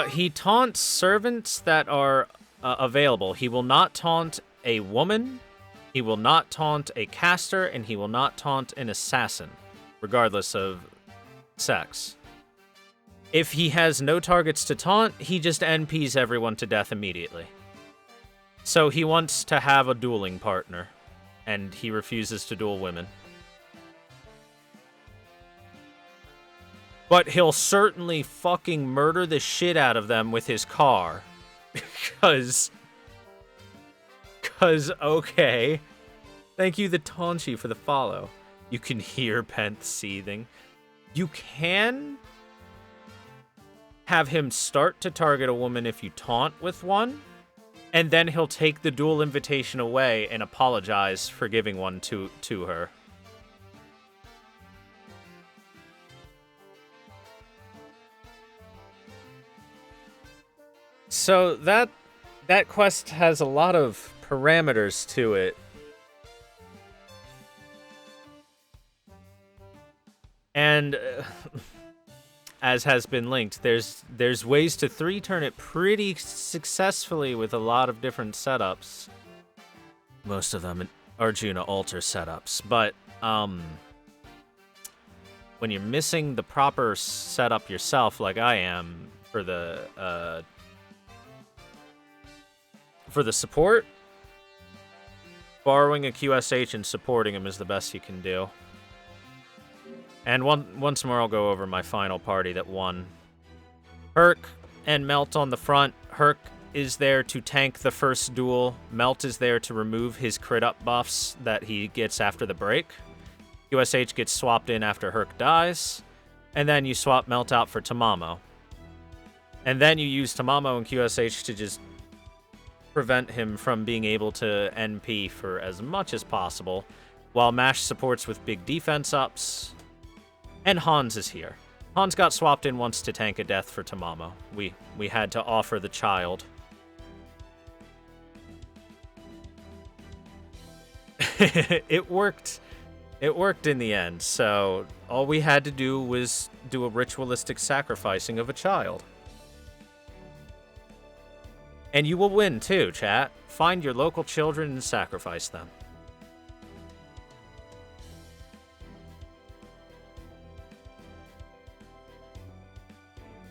He taunts servants that are available. He will not taunt a woman, he will not taunt a caster, and he will not taunt an assassin, regardless of sex. If he has no targets to taunt, he just NPs everyone to death immediately. So he wants to have a dueling partner, and he refuses to duel women. But he'll certainly fucking murder the shit out of them with his car. Because, okay. Thank you, the Tonchi, for the follow. You can hear Penth seething. You can have him start to target a woman if you taunt with one, and then he'll take the duel invitation away and apologize for giving one to her. So that quest has a lot of parameters to it. And as has been linked, there's ways to 3-turn it pretty successfully with a lot of different setups. Most of them Arjuna altar setups, but when you're missing the proper setup yourself, like I am for the support, borrowing a QSH and supporting him is the best you can do. And once more, I'll go over my final party that won. Herc and Melt on the front. Herc is there to tank the first duel. Melt is there to remove his crit up buffs that he gets after the break. QSH gets swapped in after Herc dies. And then you swap Melt out for Tamamo. And then you use Tamamo and QSH to just prevent him from being able to NP for as much as possible, while Mash supports with big defense ups. And Hans is here. Hans got swapped in once to tank a death for Tamamo. We had to offer the child. It worked. It worked in the end, so all we had to do was do a ritualistic sacrificing of a child. And you will win too, chat. Find your local children and sacrifice them.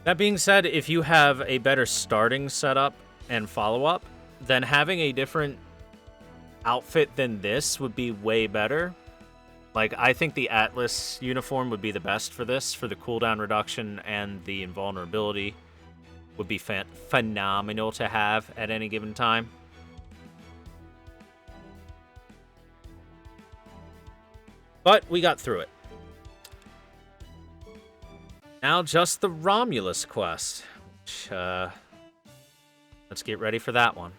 That being said, if you have a better starting setup and follow-up, then having a different outfit than this would be way better. Like, I think the Atlas uniform would be the best for this, for the cooldown reduction and the invulnerability would be phenomenal to have at any given time. But we got through it. Now just the Romulus quest, which, let's get ready for that one.